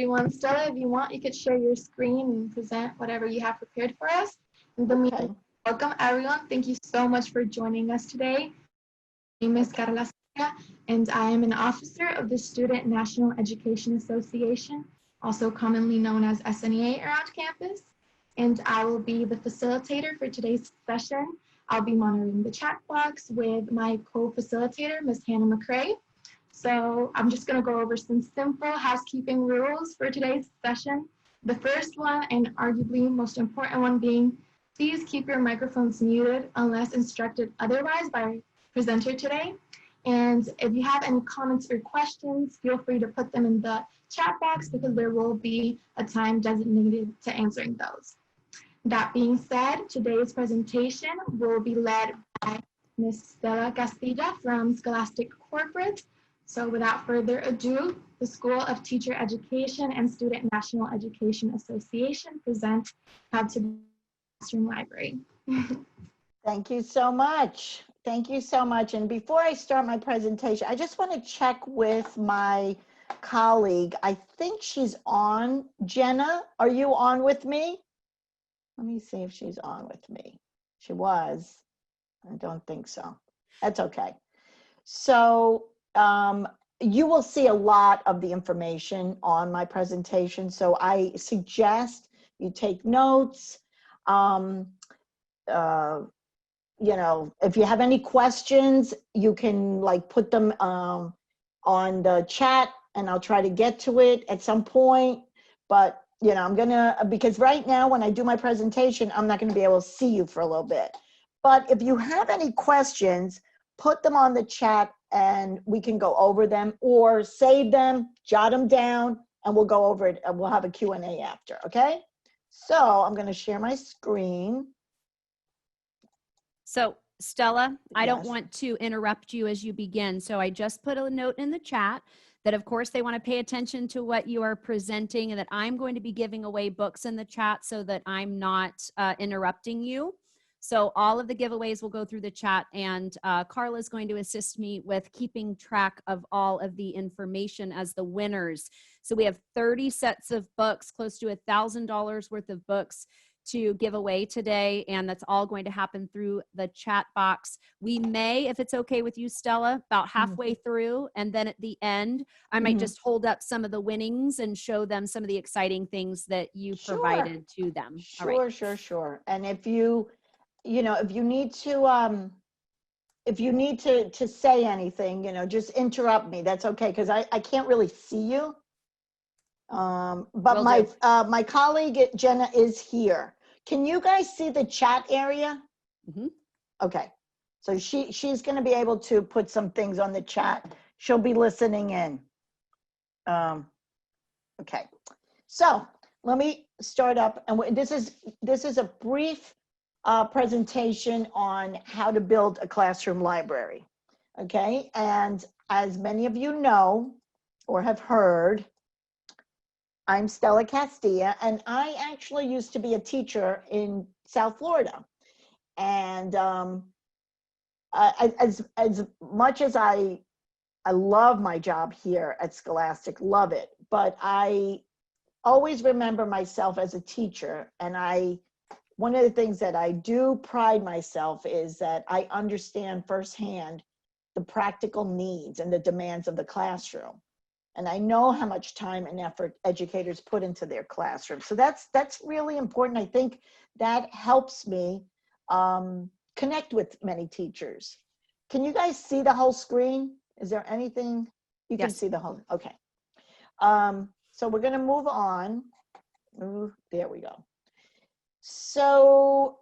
everyone. Stella, if you want, you could share your screen and present whatever you have prepared for us. In the meantime, welcome everyone. Thank you so much for joining us today. My name is Carla Sierra, and I am an officer of the Student National Education Association, also commonly known as SNEA around campus. And I will be the facilitator for today's session. I'll be monitoring the chat box with my co-facilitator, Ms. Hannah McCrae. So I'm just going to go over some simple housekeeping rules for today's session. The first one, and arguably most important one, being please keep your microphones muted unless instructed otherwise by our presenter today. And if you have any comments or questions, feel free to put them in the chat box because there will be a time designated to answering those. That being said, today's presentation will be led by Ms. Stella Castilla from Scholastic Corporate. So without further ado, the School of Teacher Education and Student National Education Association presents How to Build a Classroom Library. Thank you so much. Thank you so much. And before I start my presentation, I just want to check with my colleague. I think she's on. Jenna, are you on with me? Let me see if she's on with me. She was. I don't think so. That's okay. So you will see a lot of the information on my presentation. So I suggest you take notes. You know, if you have any questions, you can like put them on the chat and I'll try to get to it at some point. But, you know, I'm gonna, because right now when I do my presentation, I'm not gonna be able to see you for a little bit. But if you have any questions, put them on the chat and we can go over them, or save them, jot them down, and we'll go over it and we'll have a Q&A after, okay? So I'm gonna share my screen. So Stella, I don't Yes. want to interrupt you as you begin. So I just put a note in the chat that of course they want to pay attention to what you are presenting and that I'm going to be giving away books in the chat so that I'm not interrupting you. So all of the giveaways will go through the chat, and Carla is going to assist me with keeping track of all of the information as the winners. So we have 30 sets of books, close to $1,000 worth of books to give away today, and that's all going to happen through the chat box. We may, if it's okay with you, Stella, about halfway through, and then at the end, I might just hold up some of the winnings and show them some of the exciting things that you provided to them. Sure, all right. sure. And if you know, if you need to say anything, you know, just interrupt me. That's okay, because I can't really see you. But Will my do. my colleague Jenna is here. Can you guys see the chat area? Mm-hmm. Okay, so she's going to be able to put some things on the chat. She'll be listening in. Okay, so let me start up, and this is a brief presentation on how to build a classroom library. Okay, and as many of you know or have heard, I'm Stella Castilla, and I actually used to be a teacher in South Florida. And as much as I love my job here at Scholastic, love it, but I always remember myself as a teacher, and one of the things that I do pride myself is that I understand firsthand the practical needs and the demands of the classroom. And I know how much time and effort educators put into their classroom. So that's really important. I think that helps me connect with many teachers. Can you guys see the whole screen? Is there anything you can see the whole? Okay. So we're going to move on. Ooh, there we go. So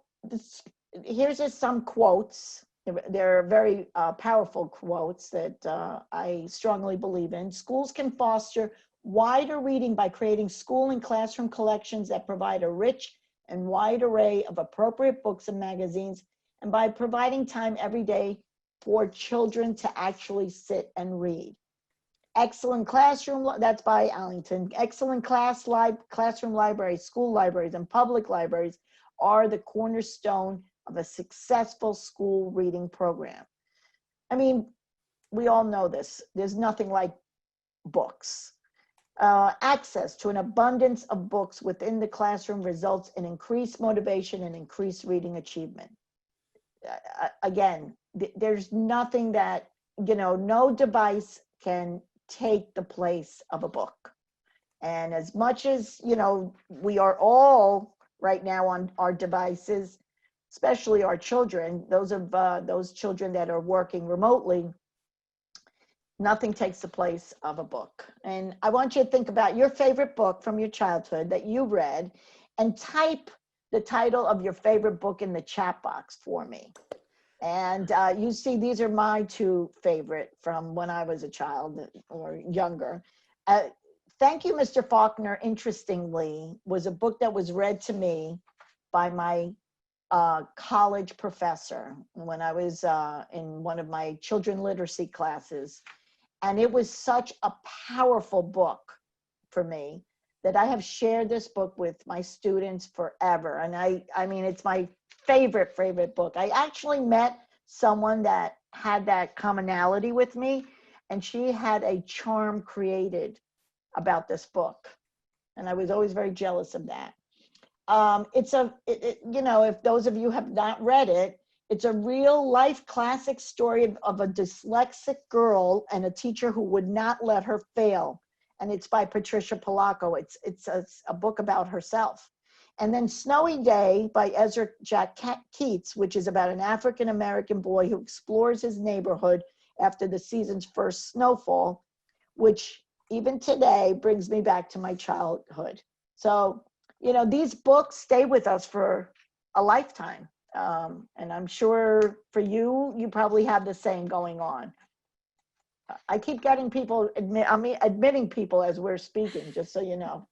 here's just some quotes. They're very powerful quotes that I strongly believe in. Schools can foster wider reading by creating school and classroom collections that provide a rich and wide array of appropriate books and magazines, and by providing time every day for children to actually sit and read. Excellent classroom, that's by Allington. Excellent classroom libraries, school libraries, and public libraries are the cornerstone of a successful school reading program. I mean, we all know this. There's nothing like books. Access to an abundance of books within the classroom results in increased motivation and increased reading achievement. Again, there's nothing that, no device can take the place of a book. And as much as, we are all right now on our devices, especially our children, those children that are working remotely, nothing takes the place of a book. And I want you to think about your favorite book from your childhood that you read and type the title of your favorite book in the chat box for me. And you see, these are my two favorite from when I was a child or younger. Thank You, Mr. Faulkner, interestingly, was a book that was read to me by my college professor when I was in one of my children literacy classes. And it was such a powerful book for me that I have shared this book with my students forever. And I mean, it's my favorite book. I actually met someone that had that commonality with me, and she had a charm created about this book. And I was always very jealous of that. If those of you have not read it, it's a real life classic story of a dyslexic girl and a teacher who would not let her fail. And it's by Patricia Polacco. It's a book about herself. And then Snowy Day by Ezra Jack Keats, which is about an African-American boy who explores his neighborhood after the season's first snowfall, which even today brings me back to my childhood. So, these books stay with us for a lifetime. And I'm sure for you, you probably have the same going on. I keep getting people, admitting people as we're speaking, just so you know.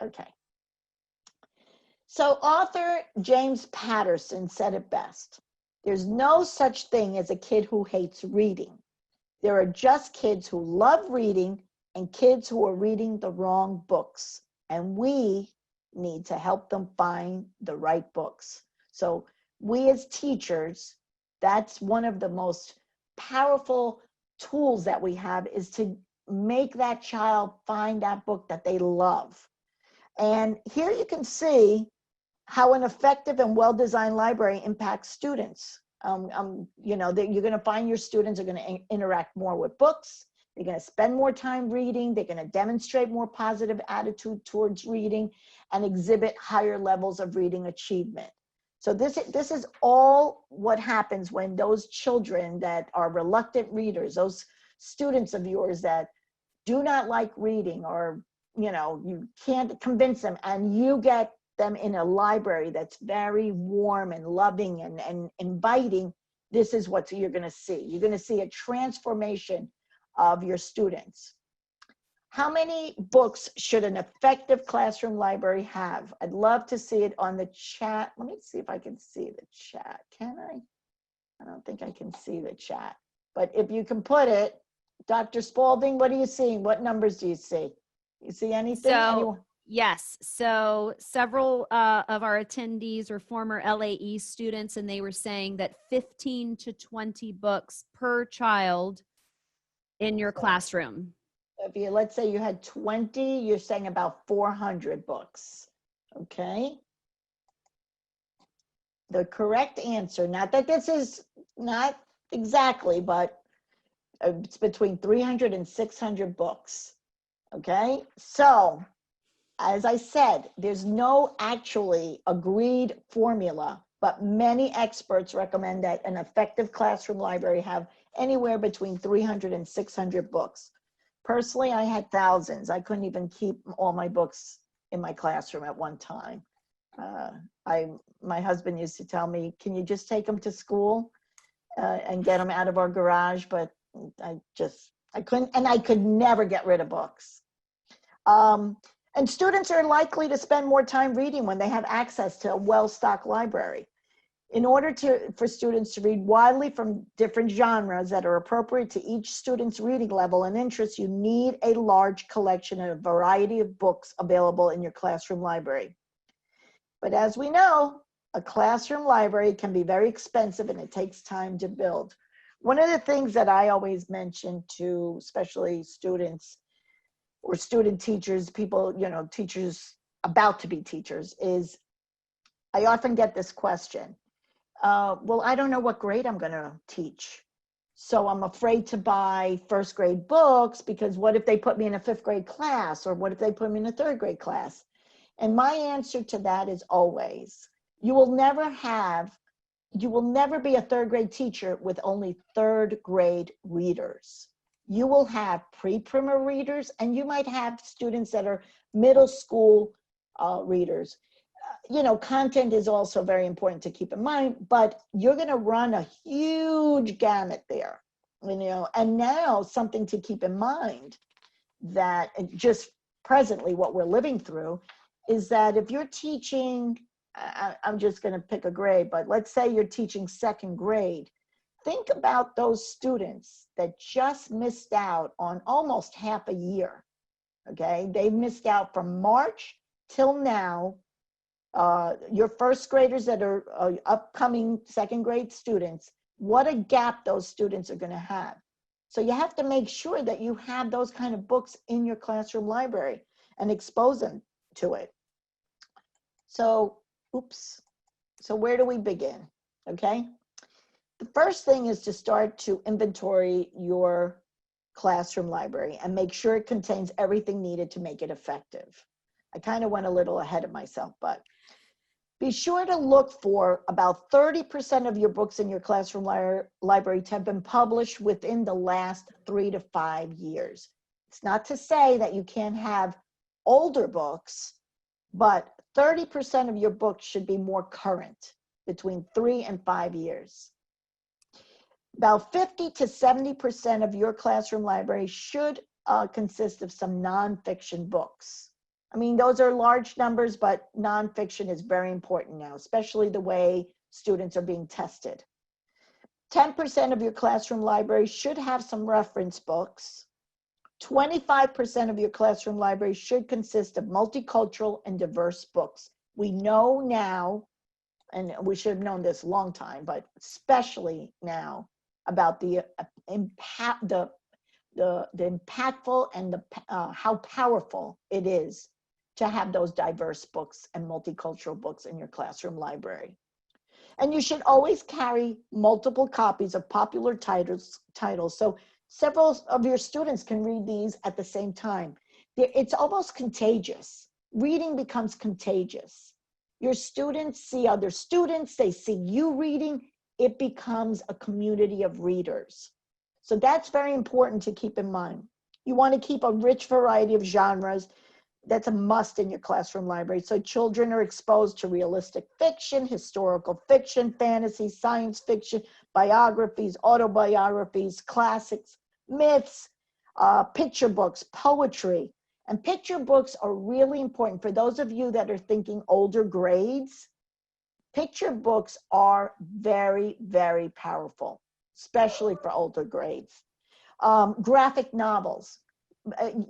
Okay. So author James Patterson said it best. There's no such thing as a kid who hates reading. There are just kids who love reading and kids who are reading the wrong books. And we need to help them find the right books. So we as teachers, that's one of the most powerful tools that we have, is to make that child find that book that they love. And here you can see how an effective and well-designed library impacts students. You're going to find your students are going to interact more with books. They're going to spend more time reading. They're going to demonstrate more positive attitude towards reading and exhibit higher levels of reading achievement. So this is all what happens when those children that are reluctant readers, those students of yours that do not like reading, or you can't convince them, and you get them in a library that's very warm and loving and inviting, this is what you're going to see. You're going to see a transformation of your students. How many books should an effective classroom library have? I'd love to see it on the chat. Let me see if I can see the chat. Can I? I don't think I can see the chat. But if you can put it, Dr. Spalding, what are you seeing? What numbers do you see? You see anything? Anyone? Yes. So several of our attendees are former LAE students, and they were saying that 15 to 20 books per child in your classroom. If you, let's say you had 20, you're saying about 400 books. Okay. The correct answer, not that this is not exactly, but it's between 300 and 600 books. Okay. So, as I said, there's no actually agreed formula, but many experts recommend that an effective classroom library have anywhere between 300 and 600 books. Personally, I had thousands. I couldn't even keep all my books in my classroom at one time. My husband used to tell me, can you just take them to school and get them out of our garage? But I couldn't, and I could never get rid of books. And students are likely to spend more time reading when they have access to a well-stocked library. In order for students to read widely from different genres that are appropriate to each student's reading level and interest, you need a large collection and a variety of books available in your classroom library. But as we know, a classroom library can be very expensive and it takes time to build. One of the things that I always mention to especially students or student teachers, people, you know, teachers about to be teachers, is I often get this question. Well, I don't know what grade I'm going to teach. So I'm afraid to buy first grade books because what if they put me in a fifth grade class, or what if they put me in a third grade class? And my answer to that is always, you will never be a third grade teacher with only third grade readers. You will have pre-primer readers, and you might have students that are middle school readers. You know, content is also very important to keep in mind, but you're going to run a huge gamut there, you know. And now something to keep in mind, that just presently what we're living through is that if you're teaching, I'm just going to pick a grade, but let's say you're teaching second grade, think about those students that just missed out on almost half a year, okay? They missed out from March till now. Your first graders that are upcoming second grade students, what a gap those students are going to have. So you have to make sure that you have those kind of books in your classroom library and expose them to it. So, oops. So where do we begin? Okay. The first thing is to start to inventory your classroom library and make sure it contains everything needed to make it effective. I kind of went a little ahead of myself, but be sure to look for about 30% of your books in your classroom library to have been published within the last 3 to 5 years. It's not to say that you can't have older books, but 30% of your books should be more current, between 3 and 5 years. About 50 to 70% of your classroom library should consist of some nonfiction books. I mean, those are large numbers, but nonfiction is very important now, especially the way students are being tested. 10% of your classroom library should have some reference books. 25% of your classroom library should consist of multicultural and diverse books. We know now, and we should have known this a long time, but especially now, about the impactful and how powerful it is to have those diverse books and multicultural books in your classroom library. And you should always carry multiple copies of popular titles so several of your students can read these at the same time. It's almost contagious. Reading becomes contagious. Your students see other students, they see you reading, it becomes a community of readers. So that's very important to keep in mind. You want to keep a rich variety of genres. That's a must in your classroom library. So children are exposed to realistic fiction, historical fiction, fantasy, science fiction, biographies, autobiographies, classics, myths, picture books, poetry. And picture books are really important. For those of you that are thinking older grades, picture books are very, very powerful, especially for older grades. Graphic novels.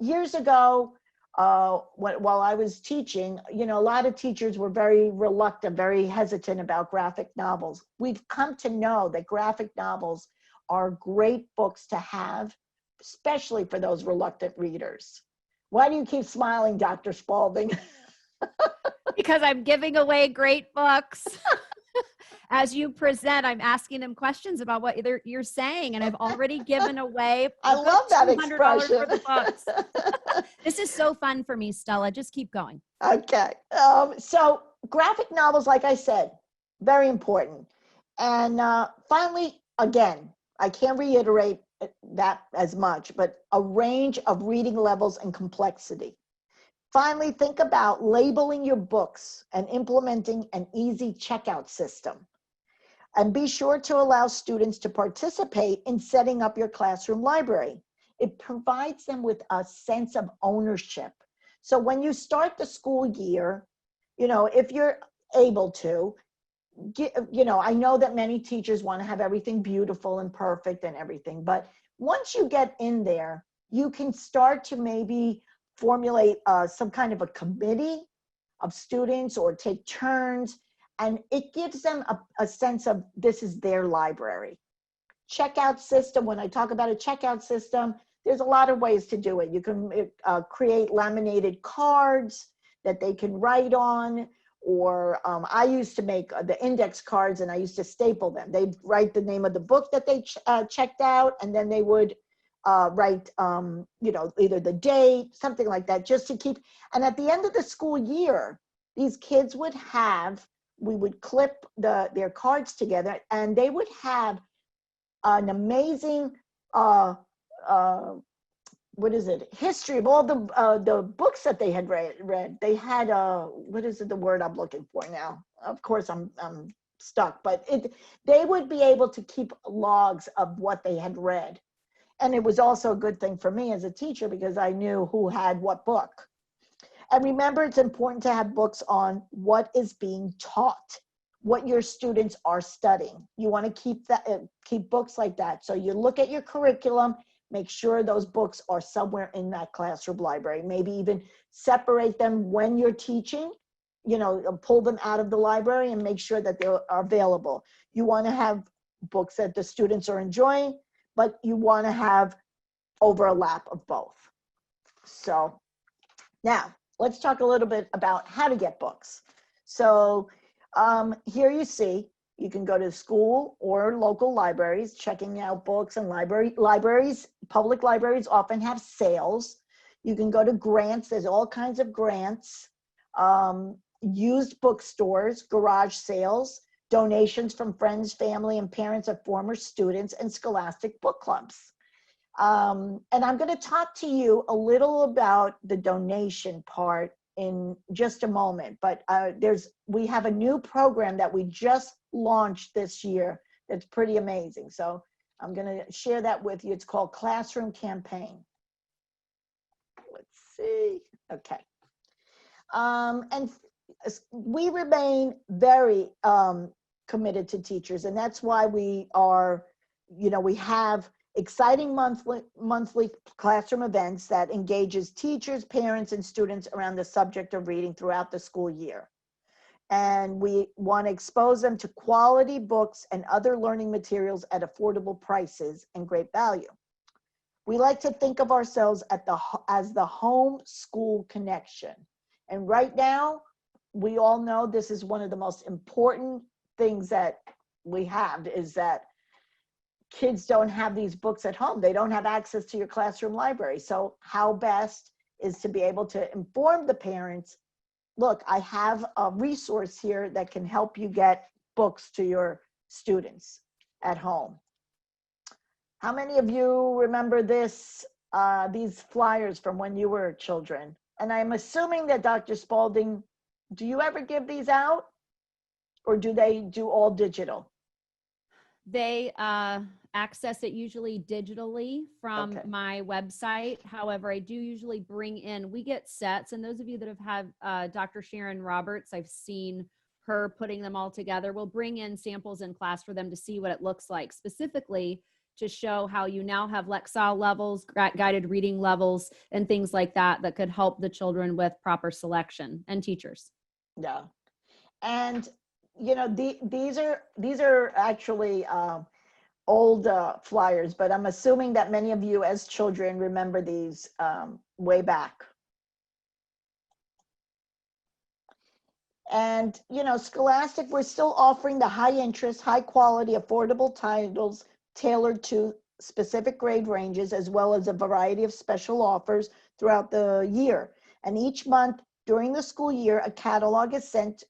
Years ago, while I was teaching, you know, a lot of teachers were very reluctant, very hesitant about graphic novels. We've come to know that graphic novels are great books to have, especially for those reluctant readers. Why do you keep smiling, Dr. Spalding? Because I'm giving away great books. As you present, I'm asking them questions about what you're saying, and I've already given away I love that expression. for the books. This is so fun for me, Stella. Just keep going. Okay. So graphic novels, like I said, very important. And finally, again, I can't reiterate that as much, but a range of reading levels and complexity. Finally, think about labeling your books and implementing an easy checkout system. And be sure to allow students to participate in setting up your classroom library. It provides them with a sense of ownership. So when you start the school year, you know, if you're able to, you know, I know that many teachers want to have everything beautiful and perfect and everything, but once you get in there, you can start to maybe formulate some kind of a committee of students or take turns, and it gives them a sense of this is their library. checkout system. When I talk about a checkout system, there's a lot of ways to do it. You can create laminated cards that they can write on, or I used to make the index cards and I used to staple them. They'd write the name of the book that they checked out, and then they would write, you know, either the date, something like that, just to keep. And at the end of the school year, these kids would have, we would clip their cards together, and they would have an amazing what is it, history of all the books that they had read. They had what is it, the word I'm looking for now? Of course I'm stuck, but they would be able to keep logs of what they had read. And it was also a good thing for me as a teacher because I knew who had what book. And remember, it's important to have books on what is being taught, what your students are studying. You want to keep books like that. So you look at your curriculum, make sure those books are somewhere in that classroom library. Maybe even separate them when you're teaching, you know, pull them out of the library and make sure that they are available. You want to have books that the students are enjoying, but you want to have overlap of both. So now let's talk a little bit about how to get books. So here you see, you can go to school or local libraries, checking out books, and libraries, public libraries often have sales. You can go to grants, there's all kinds of grants, used bookstores, garage sales, donations from friends, family, and parents of former students, and scholastic book clubs. And I'm going to talk to you a little about the donation part in just a moment, but we have a new program that we just launched this year that's pretty amazing. So I'm going to share that with you. It's called Classroom Campaign. Let's see. Okay. And we remain very committed to teachers, and that's why we are, you know, we have exciting monthly classroom events that engages teachers, parents, and students around the subject of reading throughout the school year. And we want to expose them to quality books and other learning materials at affordable prices and great value. We like to think of ourselves as the home school connection. And right now, we all know this is one of the most important things that we have, is that kids don't have these books at home. They don't have access to your classroom library. So how best is to be able to inform the parents, look, I have a resource here that can help you get books to your students at home. How many of you remember these flyers from when you were children? And I'm assuming that Dr. Spalding, do you ever give these out, or do they do all digital? They access it usually digitally from my website. However, I do usually bring in, we get sets, and those of you that have had Dr. Sharon Roberts, I've seen her putting them all together. We'll bring in samples in class for them to see what it looks like, specifically to show how you now have Lexile levels, guided reading levels, and things like that that could help the children with proper selection, and teachers. Yeah. And you know, these are actually old flyers, but I'm assuming that many of you as children remember these way back. And you know, Scholastic, we're still offering the high interest, high quality, affordable titles tailored to specific grade ranges, as well as a variety of special offers throughout the year. And each month during the school year, a catalog is sent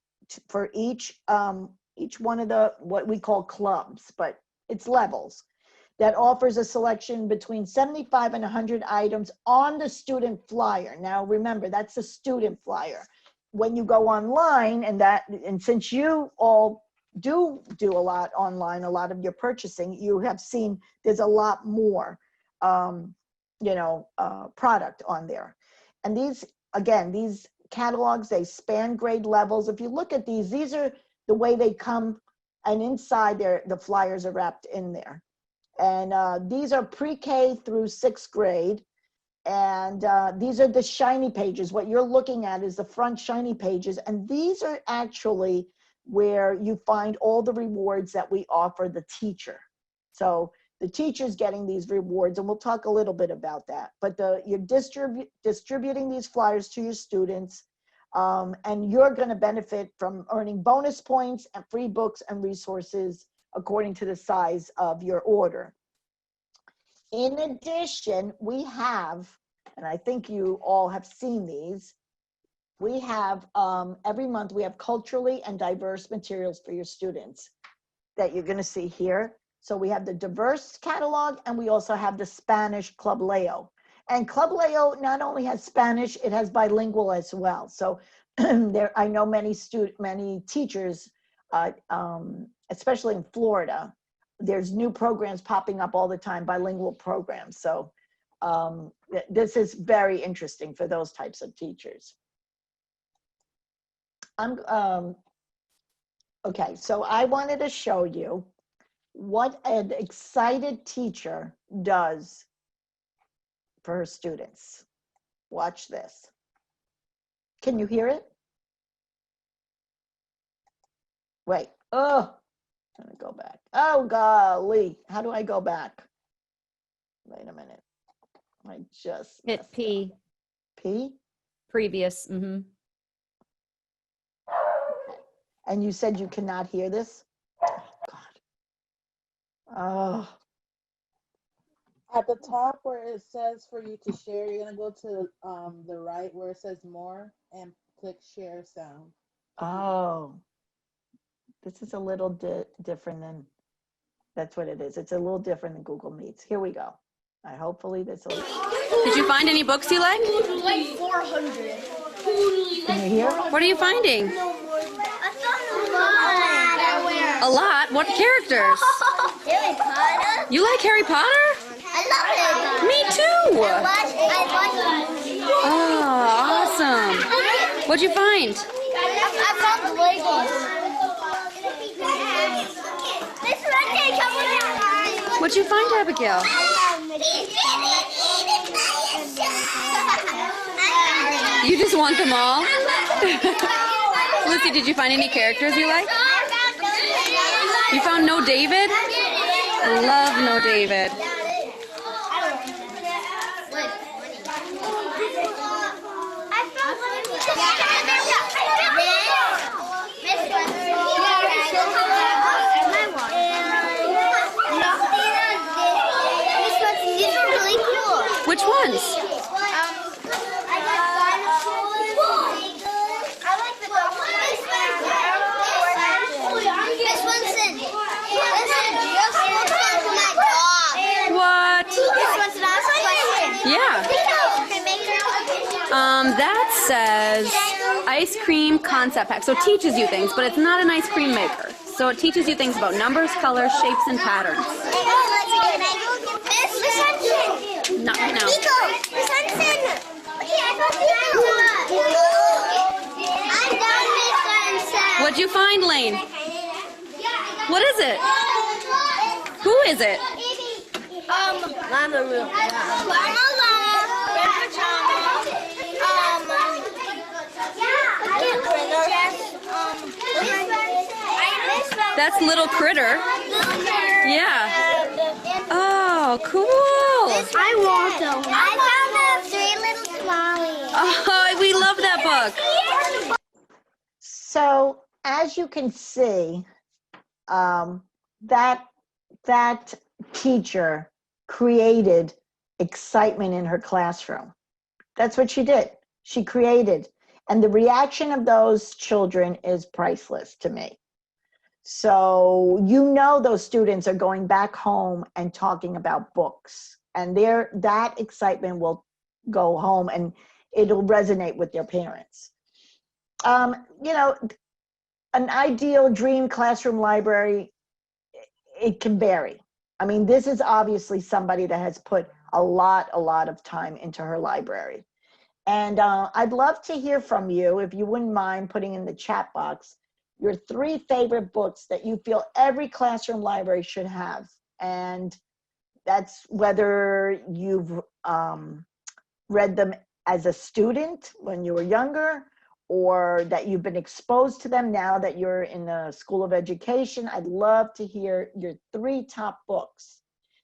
for each one of the, what we call clubs, but it's levels, that offers a selection between 75 and 100 items on the student flyer. Now remember, that's a student flyer. When you go online, and since you all do a lot online, a lot of your purchasing, you have seen there's a lot more product on there. And these catalogs, they span grade levels. If you look at these are the way they come, and inside there, the flyers are wrapped in there. And these are pre-K through 6th grade. And these are the shiny pages. What you're looking at is the front shiny pages. And these are actually where you find all the rewards that we offer the teacher. So the teacher's getting these rewards, and we'll talk a little bit about that. But you're distributing these flyers to your students, and you're going to benefit from earning bonus points and free books and resources according to the size of your order. In addition, we have, and I think you all have seen these, we have, every month we have culturally and diverse materials for your students that you're gonna see here. So we have the diverse catalog, and we also have the Spanish Club Leo. And Club Leo not only has Spanish, it has bilingual as well. So I know many teachers, especially in Florida, there's new programs popping up all the time, bilingual programs. So this is very interesting for those types of teachers. Okay, so I wanted to show you what an excited teacher does for her students. Watch this. Can you hear it? Wait, oh, I'm gonna go back. Oh, golly, how do I go back? Wait a minute. I just Hit P. up. P? Previous. Mm-hmm. And you said you cannot hear this? Oh, God. Oh. At the top where it says for you to share, you're gonna go to the right where it says more and click share sound. Oh. This is a little different than, that's what it is. It's a little different than Google Meets. Here we go. Hopefully this will. Did you find any books you like? Like 400. Can you hear? What are you finding? I found a lot. A lot? What characters? Harry Potter. You like Harry Potter? I love Harry Potter. Me too. I watched the movie. Oh, awesome. What'd you find? I found the Legos. This right there, come on. What'd you find, Abigail? You just want them all? Lucy, did you find any characters you like? You found No David? I love No David. These are really cool. Which ones? I got dinosaurs. I like the This one's in. This one just looks like my dog. What? This one's an awesome question. Yeah. Can make her. That says ice cream concept pack. So it teaches you things, but it's not an ice cream maker. So it teaches you things about numbers, colors, shapes, and patterns. This one's in. Not right now. Nico, this one's in. Okay, I got Nico. I'm done this one. What'd you find, Lane? What is it? Who is it? Llama Room. Llama. That's Little Critter. Yeah. Oh, cool. I want them. I found the 3 little smallies. Oh, we love that book. So as you can see, that teacher created excitement in her classroom. That's what she did. She created, and the reaction of those children is priceless to me. So you know those students are going back home and talking about books, and that excitement will go home and it'll resonate with their parents. You know, an ideal dream classroom library, it can vary. I mean, this is obviously somebody that has put a lot of time into her library. And I'd love to hear from you, if you wouldn't mind putting in the chat box, your 3 favorite books that you feel every classroom library should have. And that's whether you've read them as a student when you were younger, or that you've been exposed to them now that you're in the School of Education. I'd love to hear your 3 top books.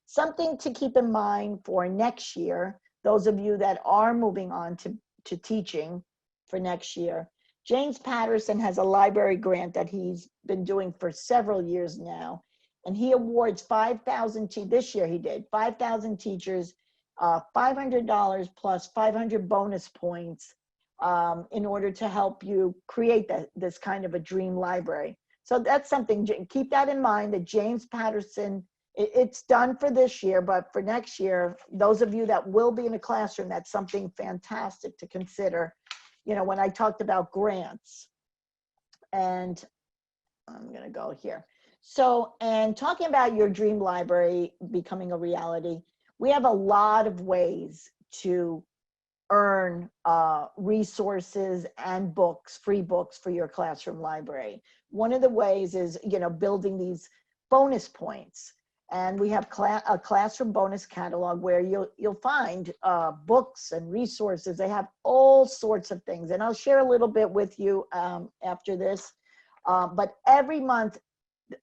something to keep in mind for next year, those of you that are moving on to teaching for next year. James Patterson has a library grant that he's been doing for several years now. And he awards 5,000, this year he did, 5,000 teachers, $500 plus 500 bonus points in order to help you create this kind of a dream library. So that's something, keep that in mind, that James Patterson, it's done for this year, but for next year, those of you that will be in a classroom, that's something fantastic to consider. You know, when I talked about grants, and I'm gonna go here. So, and talking about your dream library becoming a reality, we have a lot of ways to earn resources and books, free books for your classroom library. One of the ways is, you know, building these bonus points. And we have a classroom bonus catalog where you'll find books and resources. They have all sorts of things. And I'll share a little bit with you after this. But every month,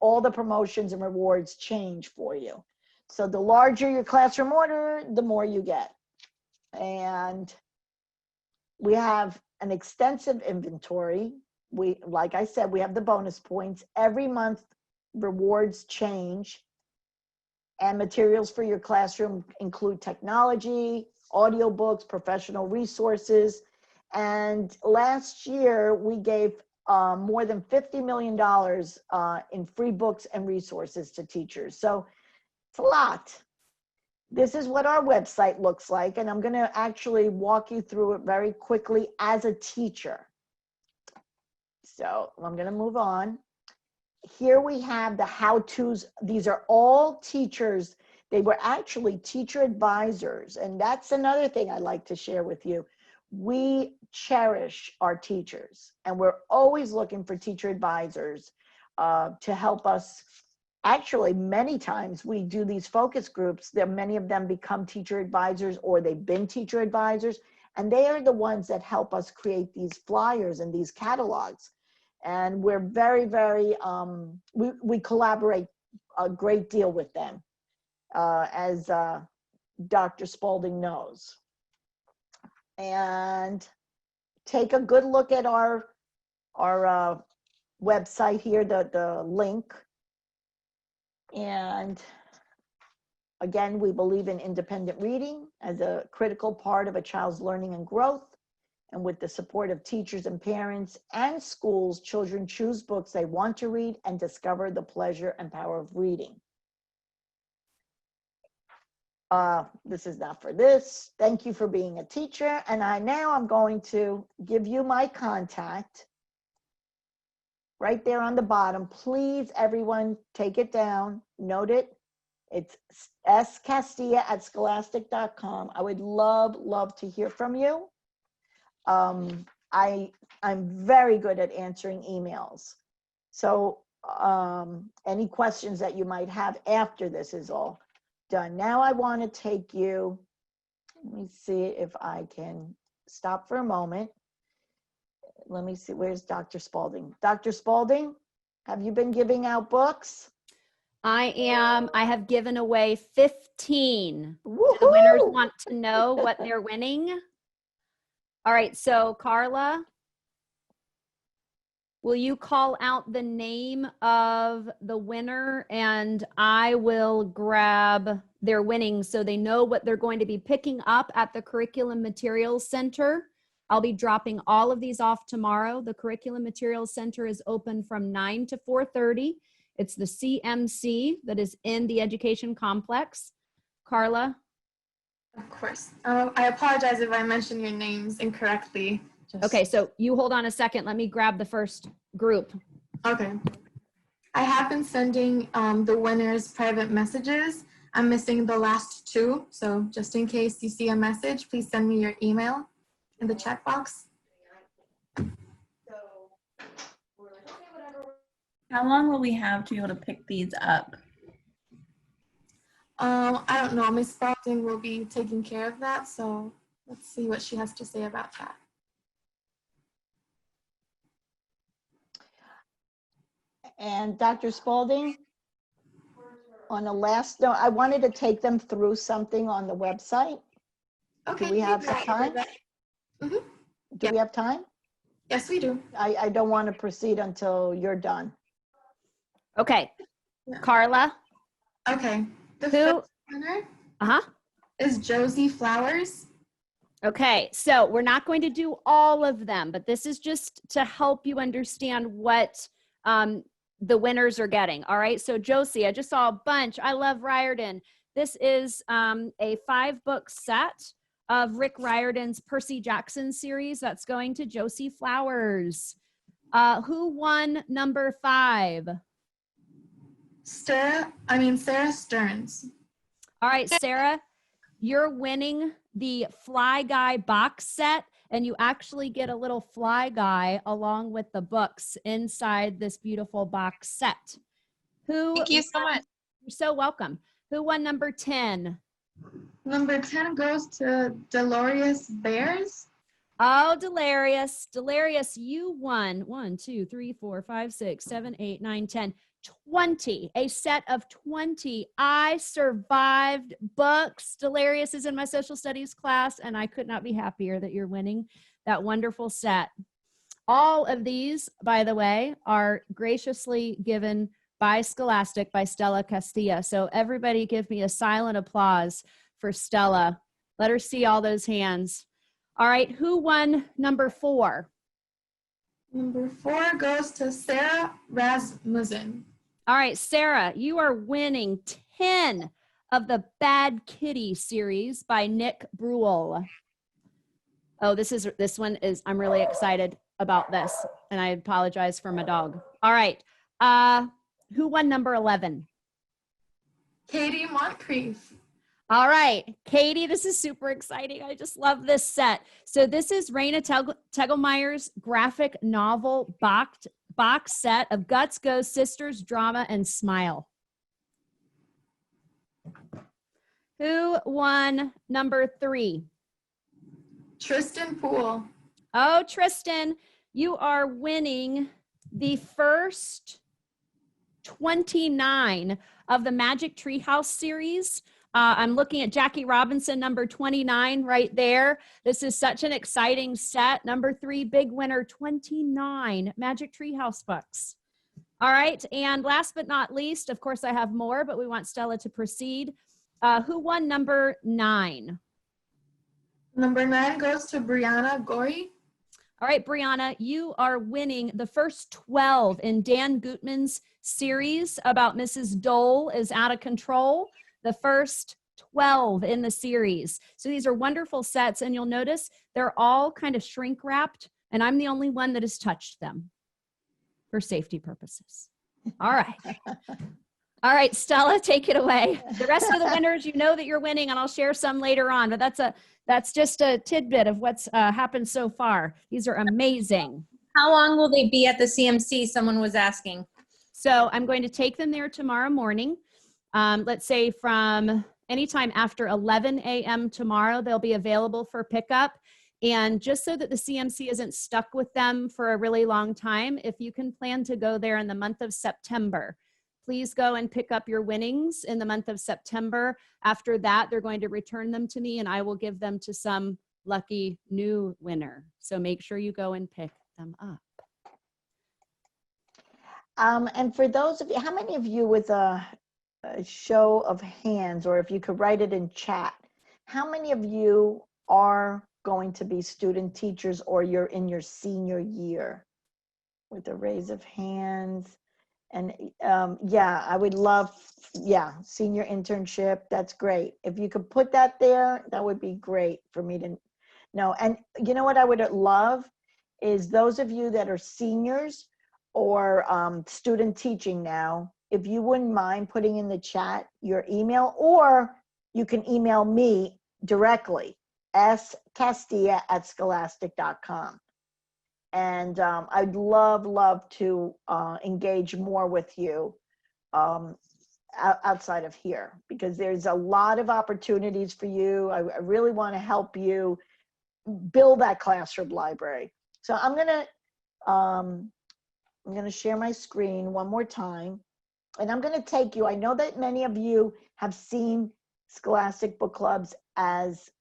all the promotions and rewards change for you. So the larger your classroom order, the more you get. And we have an extensive inventory. Like I said, we have the bonus points. Every month, rewards change. And materials for your classroom include technology, audiobooks, professional resources. And last year, we gave more than $50 million in free books and resources to teachers. So it's a lot. This is what our website looks like, and I'm going to actually walk you through it very quickly as a teacher. So I'm going to move on. Here we have the how-tos. These are all teachers. They were actually teacher advisors, and that's another thing I'd like to share with you. We cherish our teachers, and we're always looking for teacher advisors to help us. Actually, many times we do these focus groups. There, many of them become teacher advisors, or they've been teacher advisors, and they are the ones that help us create these flyers and these catalogs. And we're very, very, we collaborate a great deal with them, as Dr. Spalding knows. And take a good look at our website here, the link. And again, we believe in independent reading as a critical part of a child's learning and growth. And with the support of teachers and parents and schools, children choose books they want to read and discover the pleasure and power of reading. This is not for this. Thank you for being a teacher. And I'm going to give you my contact right there on the bottom. Please, everyone, take it down, note it. It's scastilla@scholastic.com. I would love to hear from you. I'm very good at answering emails. So any questions that you might have after this is all done. Now I want to take you, let me see if I can stop for a moment. Let me see, where's Dr. Spalding? Dr. Spalding, have you been giving out books? I have given away 15. Woo-hoo! Do the winners want to know what they're winning? All right, so Carla, will you call out the name of the winner, and I will grab their winnings so they know what they're going to be picking up at the Curriculum Materials Center. I'll be dropping all of these off tomorrow. The Curriculum Materials Center is open from 9 to 4:30. It's the CMC that is in the Education Complex. Carla? Of course. I apologize if I mentioned your names incorrectly. Okay, so you hold on a second. Let me grab the first group. Okay. I have been sending the winners private messages. I'm missing the last two. So just in case you see a message, please send me your email in the chat box. How long will we have to be able to pick these up? I don't know. Ms. Spalding will be taking care of that. So let's see what she has to say about that. And Dr. Spalding? On the last note, I wanted to take them through something on the website. Okay. Do we have some yeah, time? Mhm. Do we have time? Yes, we do. I don't want to proceed until you're done. Okay. Yeah. Carla, Okay. The who? first winner Uh-huh. is Josie Flowers. Okay, so we're not going to do all of them, but this is just to help you understand what the winners are getting. All right, so Josie, I just saw a bunch. I love Riordan. This is a 5-book set of Rick Riordan's Percy Jackson series that's going to Josie Flowers. Who won number 5? Sarah Stearns. All right, Sarah, you're winning the Fly Guy box set, and you actually get a little Fly Guy along with the books inside this beautiful box set. Thank you so much. You're so welcome. Who won number 10? Number 10 goes to Delorious Bears. Oh, Delarius. Delarius, you won 1, 2, 3, 4, 5, 6, 7, 8, 9, 10, 20, a set of 20 I Survived books. Delarius is in my social studies class, and I could not be happier that you're winning that wonderful set. All of these, by the way, are graciously given by Scholastic, by Stella Castilla. So everybody give me a silent applause for Stella. Let her see all those hands. All right, who won number 4? Number 4 goes to Sarah Rasmussen. All right, Sarah, you are winning 10 of the Bad Kitty series by Nick Bruhl. Oh, this one is, I'm really excited about this, and I apologize for my dog. All right, who won number 11? Katie Moncrief. All right, Katie, this is super exciting. I just love this set. So this is Raina Tegelmeyer's graphic novel box set of Guts, Ghosts, Sisters, Drama, and Smile. Who won number 3? Tristan Poole. Oh, Tristan, you are winning the first 29 of the Magic Treehouse series. I'm looking at Jackie Robinson, number 29 right there. This is such an exciting set. Number 3, big winner, 29 Magic Treehouse books. All right, and last but not least, of course I have more, but we want Stella to proceed. Who won number 9? Number 9 goes to Brianna Gorey. All right, Brianna, you are winning the first 12 in Dan Gutman's series about Mrs. Dole is Out of Control. The first 12 in the series. So these are wonderful sets, and you'll notice they're all kind of shrink wrapped, and I'm the only one that has touched them for safety purposes. All right. All right, Stella, take it away. The rest of the winners, you know that you're winning, and I'll share some later on, but that's just a tidbit of what's happened so far. These are amazing. How long will they be at the CMC? Someone was asking. So I'm going to take them there tomorrow morning. Let's say from anytime after 11 a.m. tomorrow, they'll be available for pickup. And just so that the CMC isn't stuck with them for a really long time, if you can plan to go there in the month of September, please go and pick up your winnings in the month of September. After that, they're going to return them to me, and I will give them to some lucky new winner. So make sure you go and pick them up. And for those of you, how many of you, with a show of hands, or if you could write it in chat, how many of you are going to be student teachers, or you're in your senior year? With a raise of hands. And yeah, I would love, senior internship, that's great. If you could put that there, that would be great for me to know. And you know what I would love is those of you that are seniors or student teaching now, if you wouldn't mind putting in the chat your email, or you can email me directly, scastilla@scholastic.com. And I'd love to engage more with you outside of here, because there's a lot of opportunities for you. I really want to help you build that classroom library. So I'm gonna share my screen one more time. and I'm going to take you, I know that many of you have seen Scholastic Book Clubs as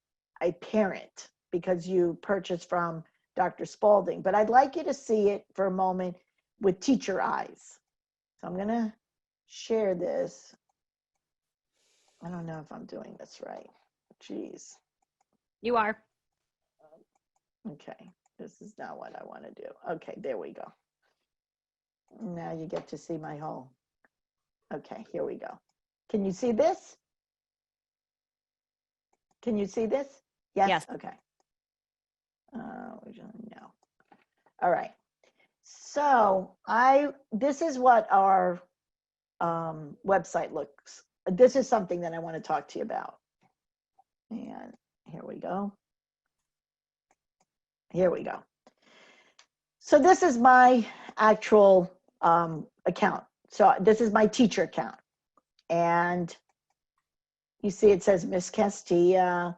a parent because you purchased from Dr. Spalding, but I'd like you to see it for a moment with teacher eyes. So I'm going to share this. I don't know if I'm doing this right. Jeez. You are. Okay, this is not what I want to do. Okay, there we go. Now you get to see my whole. Okay, here we go. Can you see this? Can you see this? Yes? Yes. Okay. No. All right. So this is what our website looks. This is something that I want to talk to you about. And here we go. Here we go. So this is my actual account. So this is my teacher account. And you see it says Miss Castilla,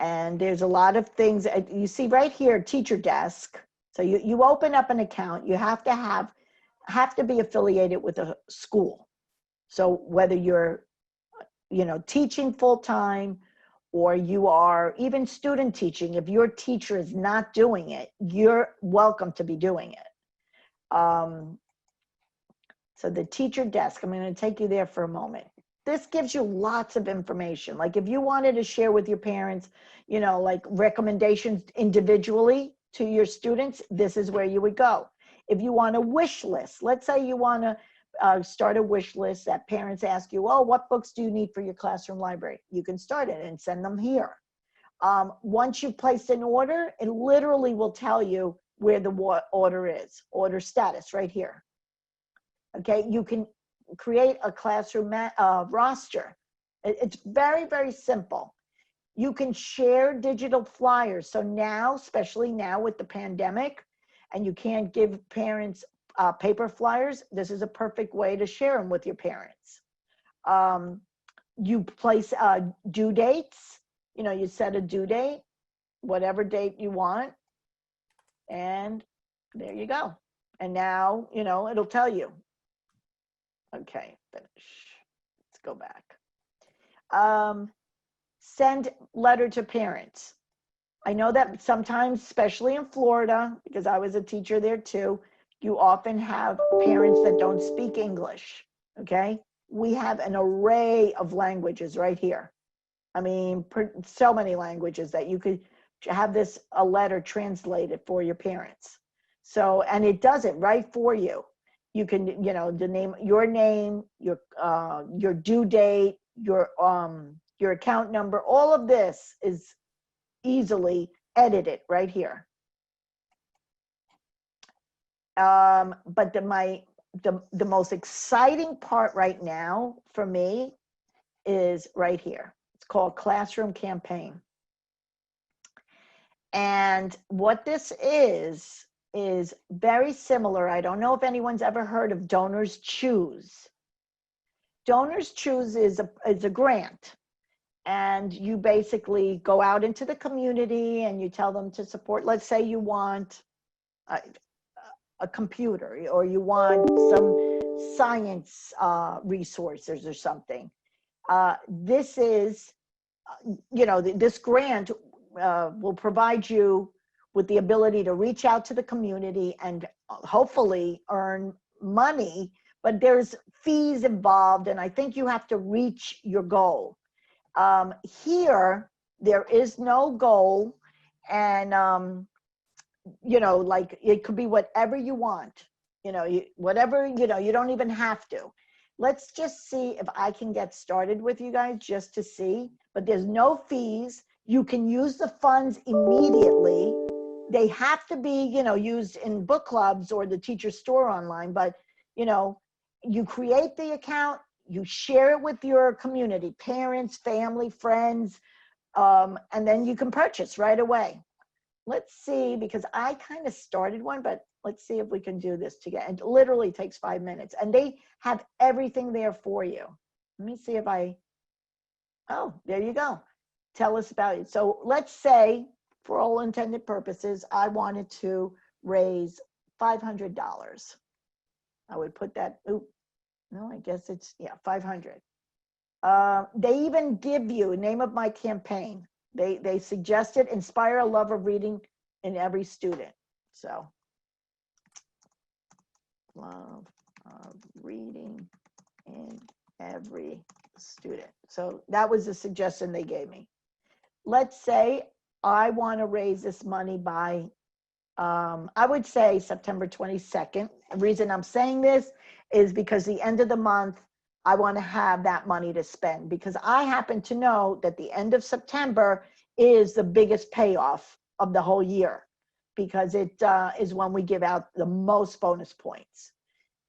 and there's a lot of things. You see right here, teacher desk. So you open up an account, you have to be affiliated with a school. So whether you're, teaching full-time, or you are even student teaching, if your teacher is not doing it, you're welcome to be doing it. So the teacher desk, I'm going to take you there for a moment. This gives you lots of information. Like if you wanted to share with your parents, like recommendations individually to your students, this is where you would go. If you want a wish list, let's say you want to start a wish list that parents ask you, oh, what books do you need for your classroom library? You can start it and send them here. Once you've placed an order, it literally will tell you where the order is, order status right here. Okay, you can create a classroom roster. It's very, very simple. You can share digital flyers. So now, especially now with the pandemic, and you can't give parents paper flyers, this is a perfect way to share them with your parents. You place due dates. You set a due date, whatever date you want, and there you go. And now, it'll tell you. Okay, finish. Let's go back. Send letter to parents. I know that sometimes, especially in Florida, because I was a teacher there too, you often have parents that don't speak English, okay? We have an array of languages right here. I mean, so many languages that you could have a letter translated for your parents. So, and it does it right for you. You can, your name, your due date, your account number, all of this is easily edited right here. But the most exciting part right now for me is right here. It's called Classroom Campaign. And what this is very similar. I don't know if anyone's ever heard of Donors Choose. Donors Choose is a grant. And you basically go out into the community and you tell them to support. Let's say you want a computer, or you want some science resources or something. This is, this grant will provide you with the ability to reach out to the community and hopefully earn money, but there's fees involved, and I think you have to reach your goal. Here, there is no goal, and like it could be whatever you want, whatever, you don't even have to. Let's just see if I can get started with you guys just to see, but there's no fees. You can use the funds immediately. They have to be, used in book clubs or the teacher store online, but, you create the account, you share it with your community, parents, family, friends, and then you can purchase right away. Let's see, because I kind of started one, but let's see if we can do this together. It literally takes 5 minutes, and they have everything there for you. Let me see if oh, there you go. Tell us about it. So let's say, for all intended purposes, I wanted to raise $500. I would put that, No, I guess it's, yeah, 500. They even give you name of my campaign. They suggested inspire a love of reading in every student. So love of reading in every student. So that was the suggestion they gave me. Let's say I want to raise this money by, I would say September 22nd. The reason I'm saying this is because the end of the month, I want to have that money to spend, because I happen to know that the end of September is the biggest payoff of the whole year, because it is when we give out the most bonus points.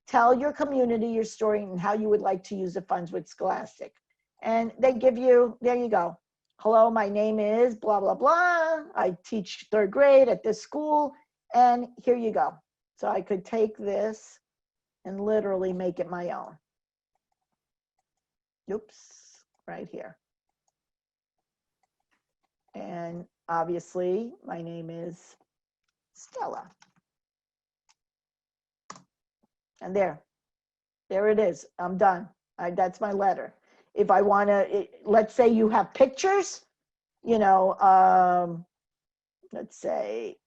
Tell your community your story and how you would like to use the funds with Scholastic. And they give you, there you go. Hello, my name is blah, blah, blah. I teach 3rd grade at this school, and here you go. So I could take this and literally make it my own. Oops, right here. And obviously, my name is Stella. And there it is. I'm done. That's my letter. If I want to, let's say you have pictures, you know, let's say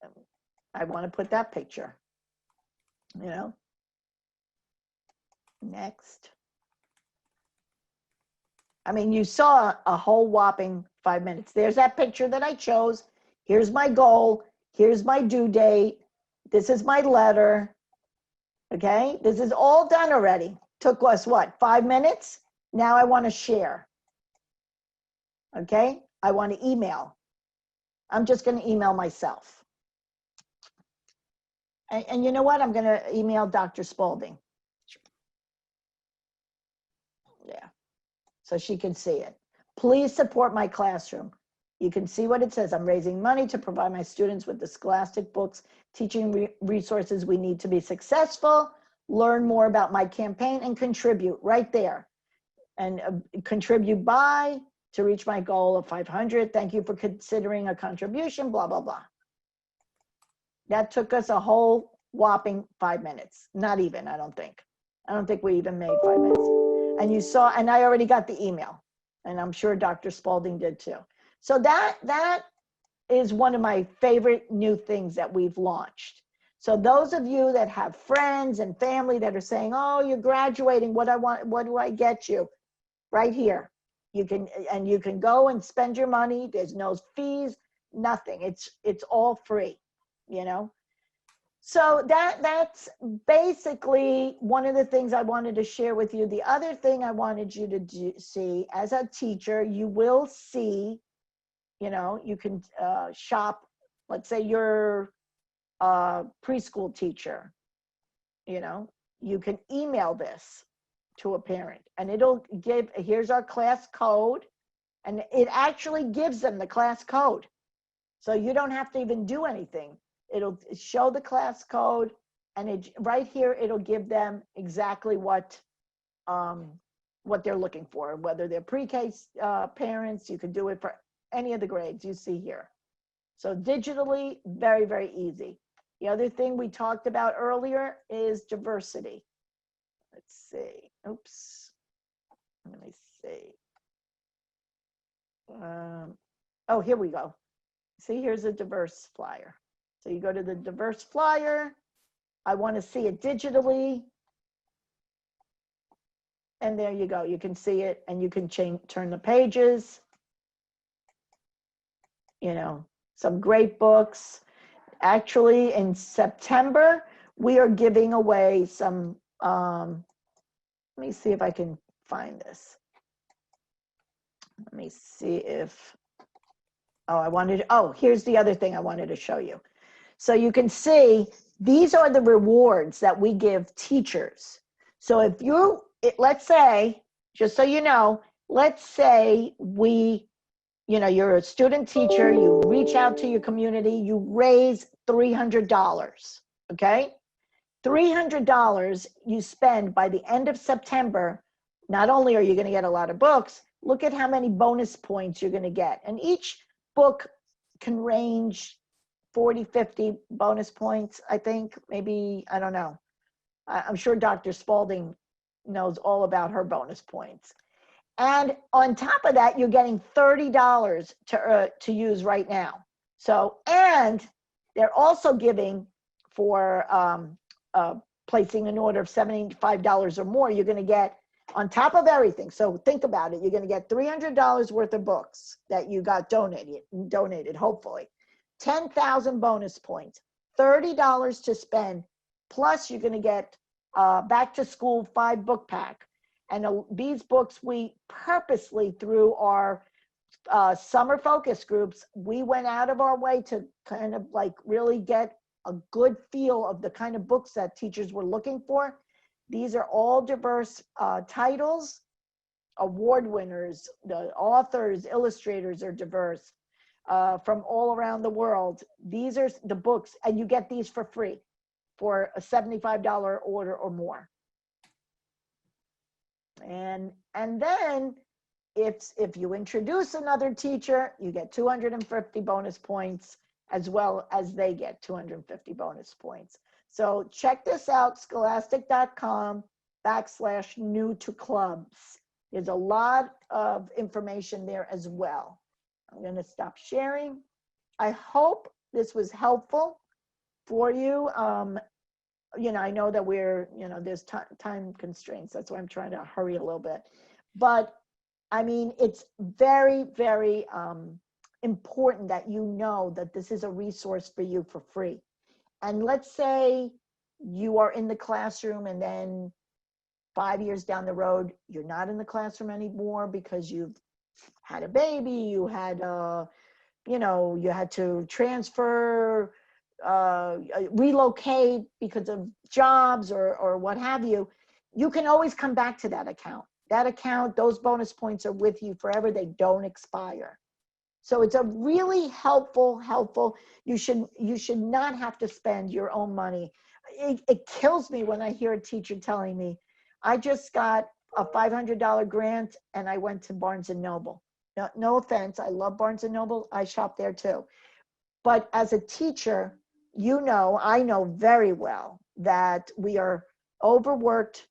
I want to put that picture, you know, next. I mean, you saw a whole whopping 5 minutes. There's that picture that I chose. Here's my goal. Here's my due date. This is my letter. Okay, this is all done already. Took us what, 5 minutes? Now I want to share. Okay, I want to email. I'm just going to email myself. And you know what? I'm going to email Dr. Spalding. Yeah, so she can see it. Please support my classroom. You can see what it says. I'm raising money to provide my students with the Scholastic books, teaching resources we need to be successful. Learn more about my campaign and contribute right there. And contribute by to reach my goal of 500. Thank you for considering a contribution, blah, blah, blah. That took us a whole whopping 5 minutes. Not even, I don't think. I don't think we even made 5 minutes. And you saw, and I already got the email. And I'm sure Dr. Spalding did too. So that is one of my favorite new things that we've launched. So those of you that have friends and family that are saying, oh, you're graduating, what do I get you? Right here. You can go and spend your money. There's no fees, nothing. It's all free, you know? So that's basically one of the things I wanted to share with you. The other thing I wanted you to see, as a teacher, you will see, you know, you can shop. Let's say you're a preschool teacher, you know, you can email this to a parent and it'll give, here's our class code, and it actually gives them the class code. So you don't have to even do anything. It'll show the class code, and it right here, it'll give them exactly what they're looking for, whether they're pre-K parents. You can do it for any of the grades you see here. So digitally, very, very easy. The other thing we talked about earlier is diversity. Let's see. Oops. Let me see. Oh, here we go. See, here's a diverse flyer. So you go to the diverse flyer. I want to see it digitally. And there you go. You can see it, and you can turn the pages. You know, some great books. Actually, in September, we are giving away some, let me see if I can find this. Let me see if, here's the other thing I wanted to show you. So you can see, these are the rewards that we give teachers. So if let's say, just so you know, let's say you're a student teacher, you reach out to your community, you raise $300, okay? $300 you spend by the end of September. Not only are you going to get a lot of books, look at how many bonus points you're going to get. And each book can range 40, 50 bonus points, I think, maybe, I don't know. I'm sure Dr. Spalding knows all about her bonus points. And on top of that, you're getting $30 to use right now. So, and they're also giving for placing an order of $75 or more, you're going to get on top of everything. So think about it. You're going to get $300 worth of books that you got donated, hopefully. 10,000 bonus points, $30 to spend. Plus you're going to get back to school 5-book pack. And these books we purposely, through our summer focus groups, we went out of our way to kind of like really get a good feel of the kind of books that teachers were looking for. These are all diverse titles, award winners, the authors, illustrators are diverse from all around the world. These are the books, and you get these for free for a $75 order or more. And then if you introduce another teacher, you get 250 bonus points, as well as they get 250 bonus points. So check this out, scholastic.com/new to clubs. There's a lot of information there as well. I'm going to stop sharing. I hope this was helpful for you. You know, I know that we're, you know, there's time constraints. That's why I'm trying to hurry a little bit. But I mean, it's very, very important that you know that this is a resource for you for free. And let's say you are in the classroom and then 5 years down the road, you're not in the classroom anymore because you've had a baby, you had, you know, you had to transfer, relocate because of jobs or what have you. You can always come back to that account. That account, those bonus points are with you forever. They don't expire. So it's a really helpful. You should not have to spend your own money. It kills me when I hear a teacher telling me, I just got a $500 grant and I went to Barnes and Noble. No offense, I love Barnes and Noble. I shop there too. But as a teacher, you know, I know very well that we are overworked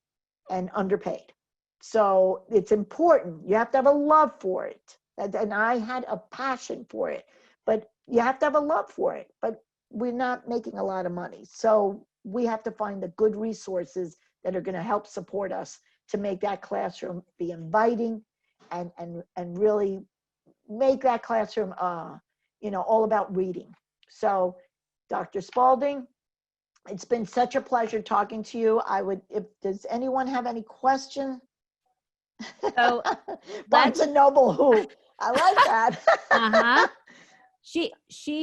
and underpaid. So it's important. You have to have a love for it. And I had a passion for it, but you have to have a love for it. But we're not making a lot of money. So we have to find the good resources that are going to help support us to make that classroom be inviting and really make that classroom, you know, all about reading. So Dr. Spalding, it's been such a pleasure talking to you. Does anyone have any questions? So Barnes and Noble, who? I like that. uh-huh. She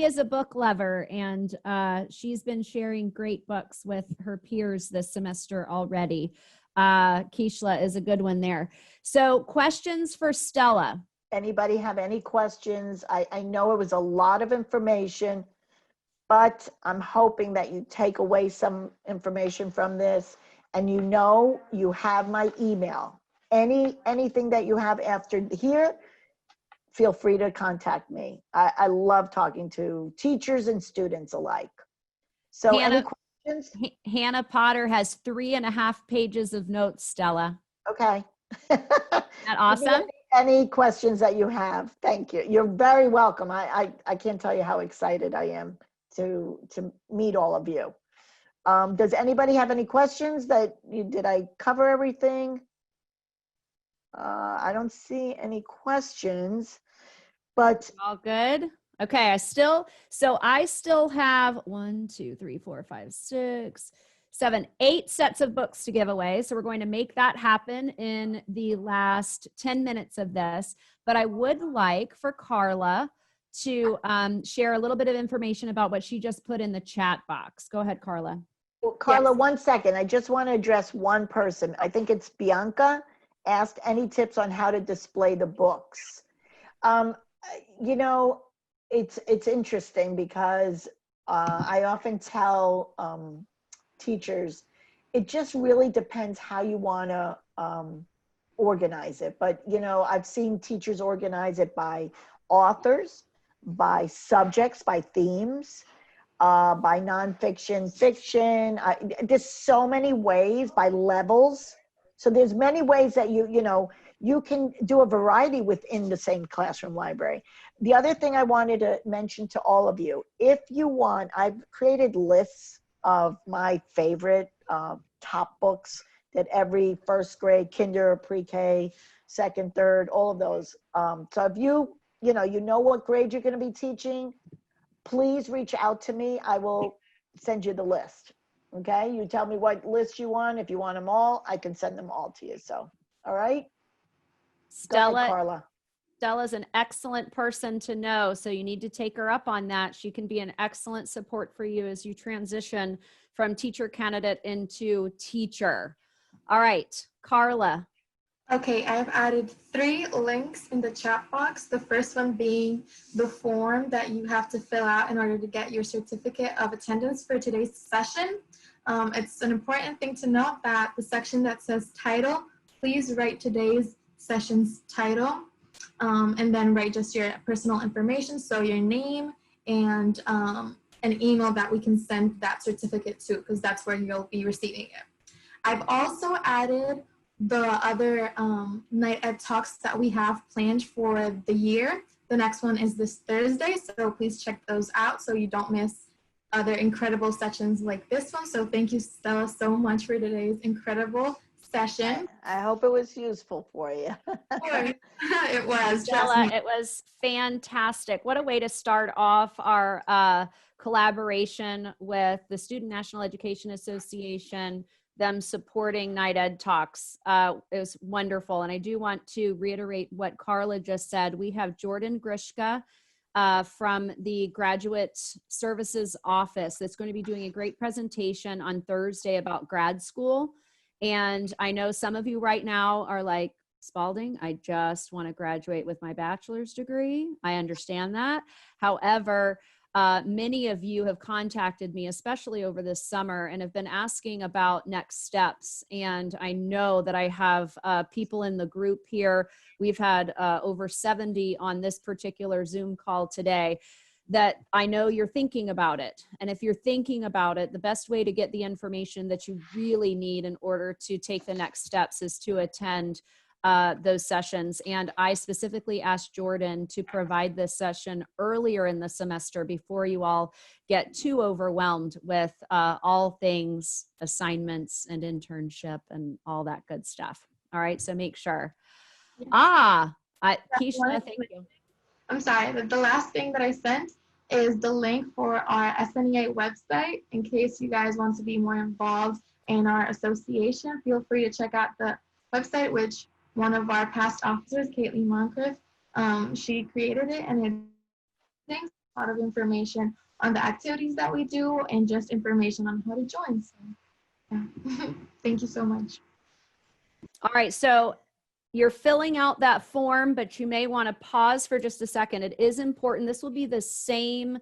is a book lover, and she's been sharing great books with her peers this semester already. Keishla is a good one there. So questions for Stella. Anybody have any questions? I know it was a lot of information, but I'm hoping that you take away some information from this, and you know you have my email. Anything that you have after here, feel free to contact me. I love talking to teachers and students alike. So any questions? Hannah Potter has 3.5 pages of notes, Stella. Okay. Isn't that awesome? Any questions that you have? Thank you. You're very welcome. I can't tell you how excited I am to meet all of you. Does anybody have any questions did I cover everything? I don't see any questions, but all good. Okay, I still have 1, 2, 3, 4, 5, 6, 7, 8 sets of books to give away. So we're going to make that happen in the last 10 minutes of this. But I would like for Carla to share a little bit of information about what she just put in the chat box. Go ahead, Carla. Well, Carla, 1 second. I just want to address one person. I think it's Bianca. Asked any tips on how to display the books. You know, it's interesting because I often tell teachers, it just really depends how you want to organize it. But, you know, I've seen teachers organize it by authors, by subjects, by themes, by nonfiction, fiction. There's so many ways, by levels. So there's many ways that you can do a variety within the same classroom library. The other thing I wanted to mention to all of you, if you want, I've created lists of my favorite top books that every first grade, kinder, pre-K, second, third, all of those. So if you know what grade you're going to be teaching, please reach out to me. I will send you the list. Okay, you tell me what list you want. If you want them all, I can send them all to you. So, all right. Go ahead, Carla. Stella's an excellent person to know, so you need to take her up on that. She can be an excellent support for you as you transition from teacher candidate into teacher. All right, Carla. Okay, I've added 3 links in the chat box. The first one being the form that you have to fill out in order to get your certificate of attendance for today's session. It's an important thing to note that the section that says title, please write today's session's title, and then write just your personal information, so your name and an email that we can send that certificate to, because that's where you'll be receiving it. I've also added the other KnightED talks that we have planned for the year. The next one is this Thursday, so please check those out so you don't miss other incredible sessions like this one. So thank you, Stella, so much for today's incredible session. I hope it was useful for you. It was, trust Stella, me. it was fantastic. What a way to start off our collaboration with the Student National Education Association, them supporting KnightED Talks. It was wonderful. And I do want to reiterate what Carla just said. We have Jordan Grishka from the Graduate Services Office that's going to be doing a great presentation on Thursday about grad school. And I know some of you right now are like, Spalding, I just want to graduate with my bachelor's degree. I understand that. However, many of you have contacted me, especially over this summer, and have been asking about next steps. And I know that I have people in the group here. We've had over 70 on this particular Zoom call today that I know you're thinking about it. And if you're thinking about it, the best way to get the information that you really need in order to take the next steps is to attend those sessions. And I specifically asked Jordan to provide this session earlier in the semester before you all get too overwhelmed with all things assignments and internship and all that good stuff. All right, so make sure. Keisha, thank you. I'm sorry, but the last thing that I sent is the link for our SNEA website. In case you guys want to be more involved in our association, feel free to check out the website, which one of our past officers, Caitlin Moncrief, she created it, and it brings a lot of information on the activities that we do and just information on how to join. So, yeah. Thank you so much. All right, so you're filling out that form, but you may want to pause for just a second. It is important. This will be the same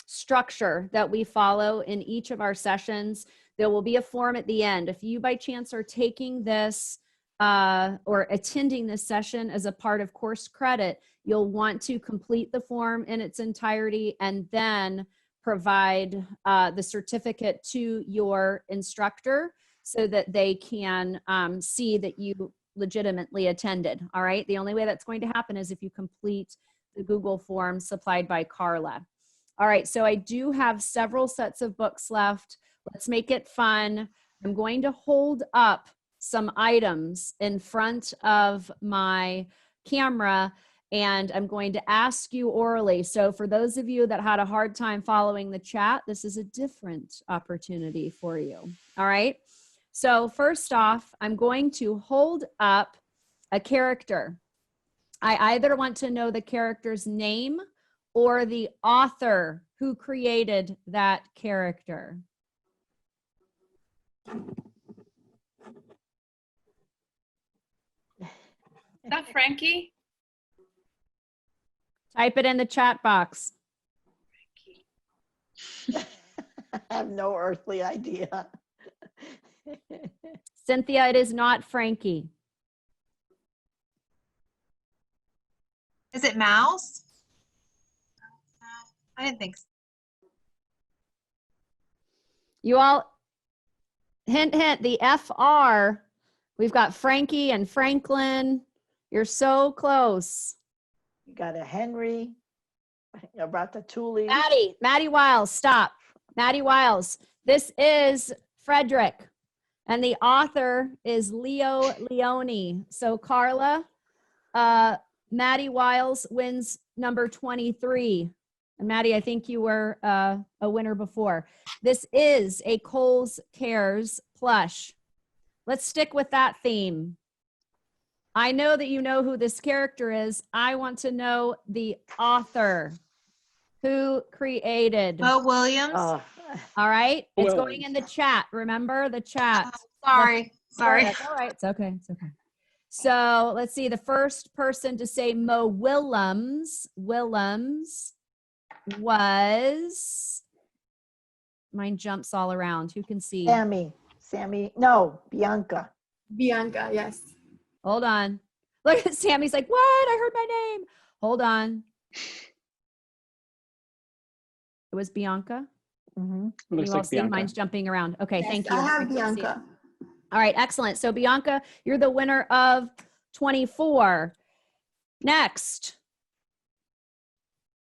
structure that we follow in each of our sessions. There will be a form at the end. If you by chance are taking this or attending this session as a part of course credit, you'll want to complete the form in its entirety and then provide the certificate to your instructor so that they can see that you legitimately attended. All right. The only way that's going to happen is if you complete the Google form supplied by Carla. All right. So I do have several sets of books left. Let's make it fun. I'm going to hold up some items in front of my camera and I'm going to ask you orally. So for those of you that had a hard time following the chat, this is a different opportunity for you. All right. So first off, I'm going to hold up a character. I either want to know the character's name or the author who created that character. Is that Frankie? Type it in the chat box. I have no earthly idea. Cynthia, it is not Frankie. Is it Mouse? I didn't think so. You all, hint, hint, the FR We've got Frankie and Franklin. You're so close. You got a Henry, a Ratatouille. Maddie Wiles, stop. Maddie Wiles. This is Frederick, and the author is Leo Leone. So Carla, Maddie Wiles wins number 23. And Maddie, I think you were a winner before. This is a Kohl's Cares plush. Let's stick with that theme. I know that you know who this character is. I want to know the author. Who created? Bo Williams. Oh, All right. It's Well- going in the chat. Remember the chat. Sorry. That's all right. It's okay. It's okay. So let's see. The first person to say Mo Willems was, mine jumps all around. Who can see? Sammy, no, Bianca. Bianca, yes. Hold on. Look at Sammy's like, what? I heard my name. Hold on. It was Bianca. Mhm. Can Looks you all like see? Bianca. Mine's jumping around. Okay, Yes, thank you. I have can see it. Bianca. All right, excellent. So Bianca, you're the winner of 24. Next.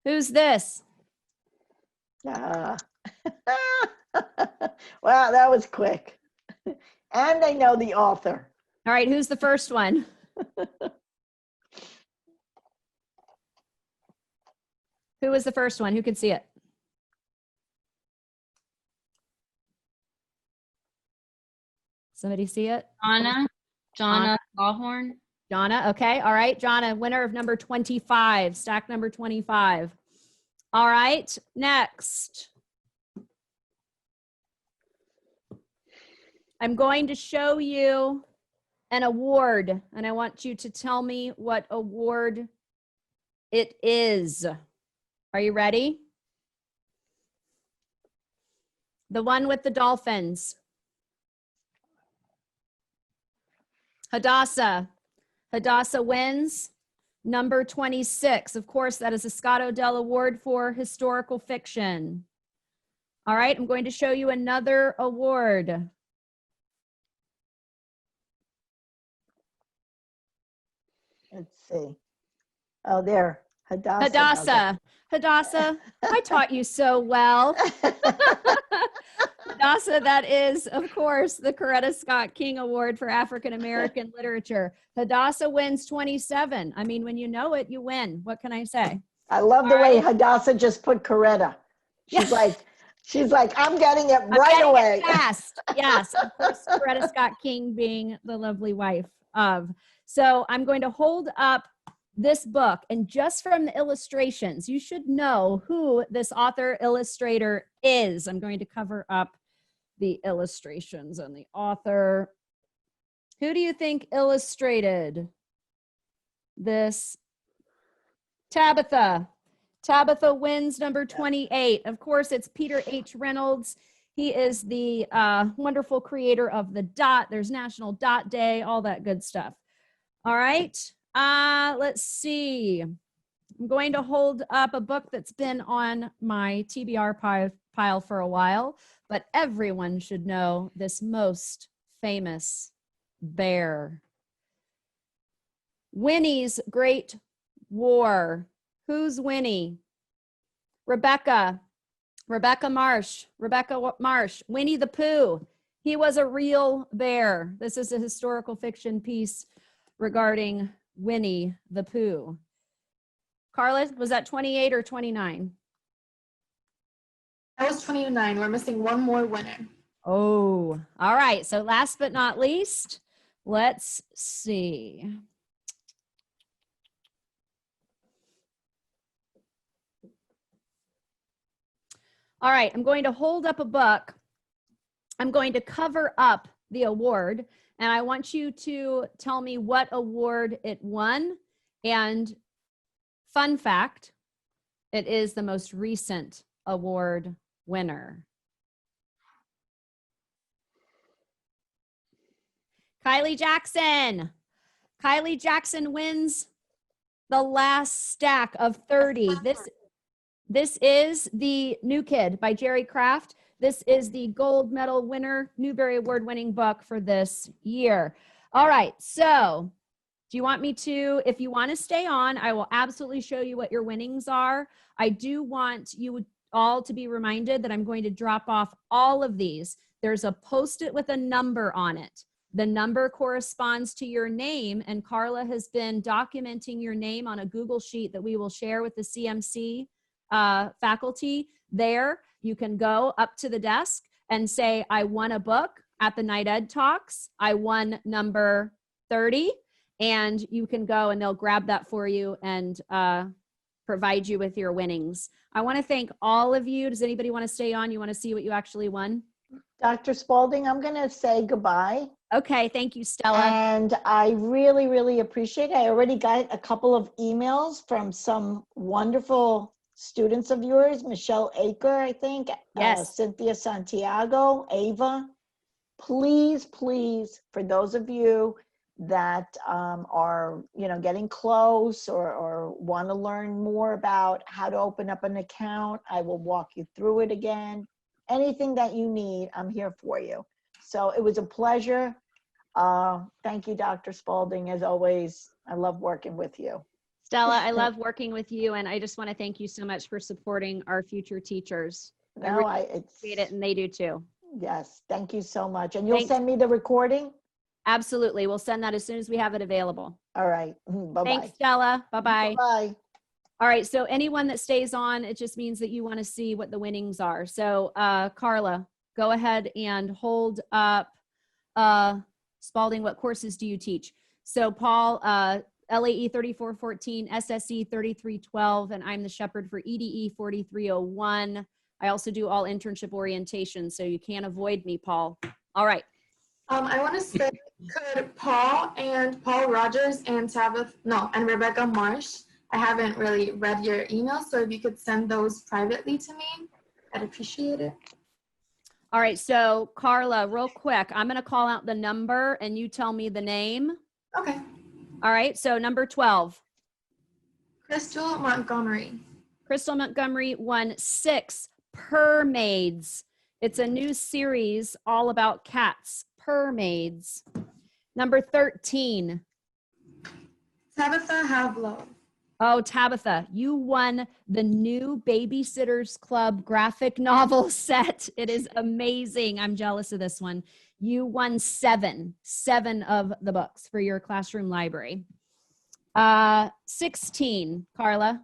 Who's this? Ah. Wow, that was quick. And I know the author. All right, who's the first one? Who was the first one? Who can see it? Somebody see it? Jonna Lawhorn. Jonna, okay. All right, Jonna, winner of number 25, stack number 25. All right, next. I'm going to show you an award, and I want you to tell me what award it is. Are you ready? The one with the dolphins. Hadassah. Hadassah wins number 26. Of course, that is a Scott Odell Award for historical fiction. All right, I'm going to show you another award. Let's see. Oh, there. Hadassah. Hadassah. Hadassah, I taught you so well. Hadassah, that is, of course, the Coretta Scott King Award for African American Literature. Hadassah wins 27. I mean, when you know it, you win. What can I say? I love the way Hadassah just put Coretta. She's like, I'm getting it right away. Fast. Yes, of course, Coretta Scott King being the lovely wife of. So I'm going to hold up this book, and just from the illustrations, you should know who this author illustrator is. I'm going to cover up the illustrations and the author. Who do you think illustrated this? Tabitha. Tabitha wins number 28. Of course, it's Peter H. Reynolds. He is the wonderful creator of the dot. There's National Dot Day, all that good stuff. All right. Let's see. I'm going to hold up a book that's been on my TBR pile for a while, but everyone should know this most famous bear. Winnie's Great War. Who's Winnie? Rebecca Marsh. Winnie the Pooh. He was a real bear. This is a historical fiction piece regarding Winnie the Pooh. Carla, was that 28 or 29? That was 29. We're missing one more winner. Oh, all right. So last but not least, let's see. All right, I'm going to hold up a book. I'm going to cover up the award, and I want you to tell me what award it won. And fun fact, it is the most recent award winner. Kylie Jackson. Kylie Jackson wins the last stack of 30. This is The New Kid by Jerry Craft. This is the gold medal winner, Newbery Award winning book for this year. All right. So do you want me to, if you want to stay on, I will absolutely show you what your winnings are. I do want you all to be reminded that I'm going to drop off all of these. There's a Post-it with a number on it. The number corresponds to your name, and Carla has been documenting your name on a Google Sheet that we will share with the CMC faculty. There, you can go up to the desk and say, I won a book at the KnightED Talks. I won number 30, and you can go and they'll grab that for you and provide you with your winnings. I want to thank all of you. Does anybody want to stay on? You want to see what you actually won? Dr. Spalding, I'm going to say goodbye. Okay, thank you, Stella. And I really, really appreciate it. I already got a couple of emails from some wonderful students of yours, Michelle Aker, I think, Yes. Cynthia Santiago, Ava. Please, please, for those of you that are, getting close or want to learn more about how to open up an account, I will walk you through it again. Anything that you need, I'm here for you. So it was a pleasure. Thank you, Dr. Spalding. As always, I love working with you. Stella, I love working with you, and I just want to thank you so much for supporting our future teachers. I No, really appreciate it, and they do too. Yes, thank you so much. And you'll Thanks. send me the recording? Absolutely. We'll send that as soon as we have it available. All right. Bye-bye. Thanks, Stella. Bye-bye. Bye-bye. All right, so anyone that stays on, it just means that you want to see what the winnings are. So Carla, go ahead and hold up Spalding. What courses do you teach? So Paul, LAE 3414, SSE 3312, and I'm the shepherd for EDE 4301. I also do all internship orientation, so you can't avoid me, Paul. All right. I want to say, could Paul Rogers and and Rebecca Marsh, I haven't really read your email, so if you could send those privately to me, I'd appreciate it. All right, so Carla, real quick, I'm going to call out the number and you tell me the name. Okay. All right, so number 12. Crystal Montgomery. Crystal Montgomery won 6 Permaids. It's a new series all about cats. Permaids. Number 13. Tabitha Havlo. Oh, Tabitha, you won the new Babysitters Club graphic novel set. It is amazing. I'm jealous of this one. You won 7 of the books for your classroom library. 16, Carla.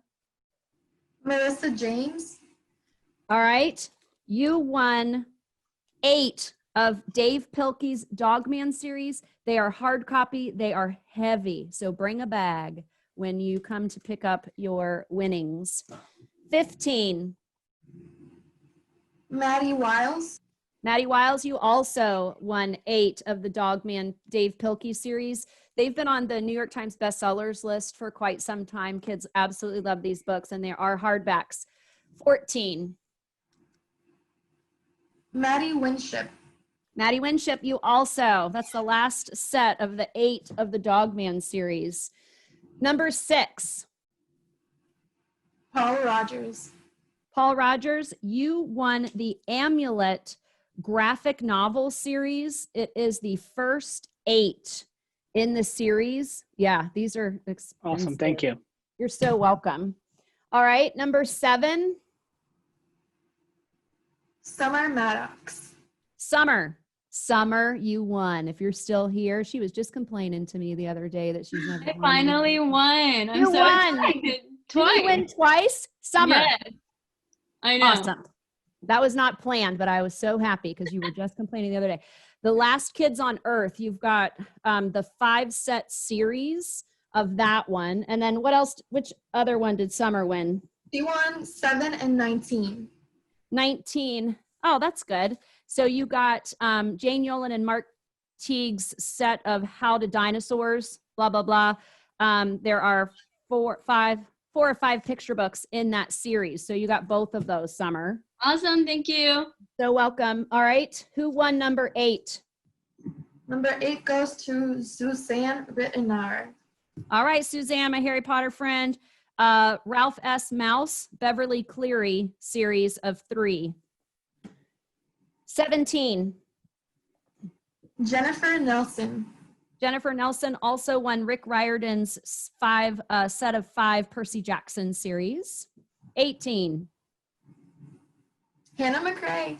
Marissa James. All right. You won 8 of Dave Pilkey's Dogman series. They are hard copy. They are heavy. So bring a bag when you come to pick up your winnings. 15. Maddie Wiles. Maddie Wiles, you also won 8 of the Dogman Dave Pilkey series. They've been on the New York Times bestsellers list for quite some time. Kids absolutely love these books, and they are hardbacks. 14. Maddie Winship. Maddie Winship, you also, that's the last set of the 8 of the Dogman series. Number 6. Paul Rogers. Paul Rogers, you won the Amulet graphic novel series. It is the first 8 in the series. Yeah, these are expensive. Awesome. Thank you. You're so welcome. All right, number 7. Summer Maddox. Summer, you won. If you're still here, she was just complaining to me the other day that she's never I finally won. I'm You so won. excited. Did Twice. you win twice? Summer. Yes. I know. Awesome. That was not planned, but I was so happy because you were just complaining the other day. The Last Kids on Earth, you've got the 5-set series of that one. And then what else? Which other one did Summer win? She won 7 and 19. 19. Oh, that's good. So you got Jane Yolen and Mark Teague's set of How to Dinosaurs, blah, blah, blah. There are 4 or 5 picture books in that series. So you got both of those, Summer. Awesome. Thank you. So welcome. All right. Who won number 8? Number 8 goes to Suzanne Rittenauer. All right, Suzanne, my Harry Potter friend. Ralph S. Mouse, Beverly Cleary series of 3. 17. Jennifer Nelson. Jennifer Nelson also won Rick Riordan's set of 5 Percy Jackson series. 18. Hannah McRae.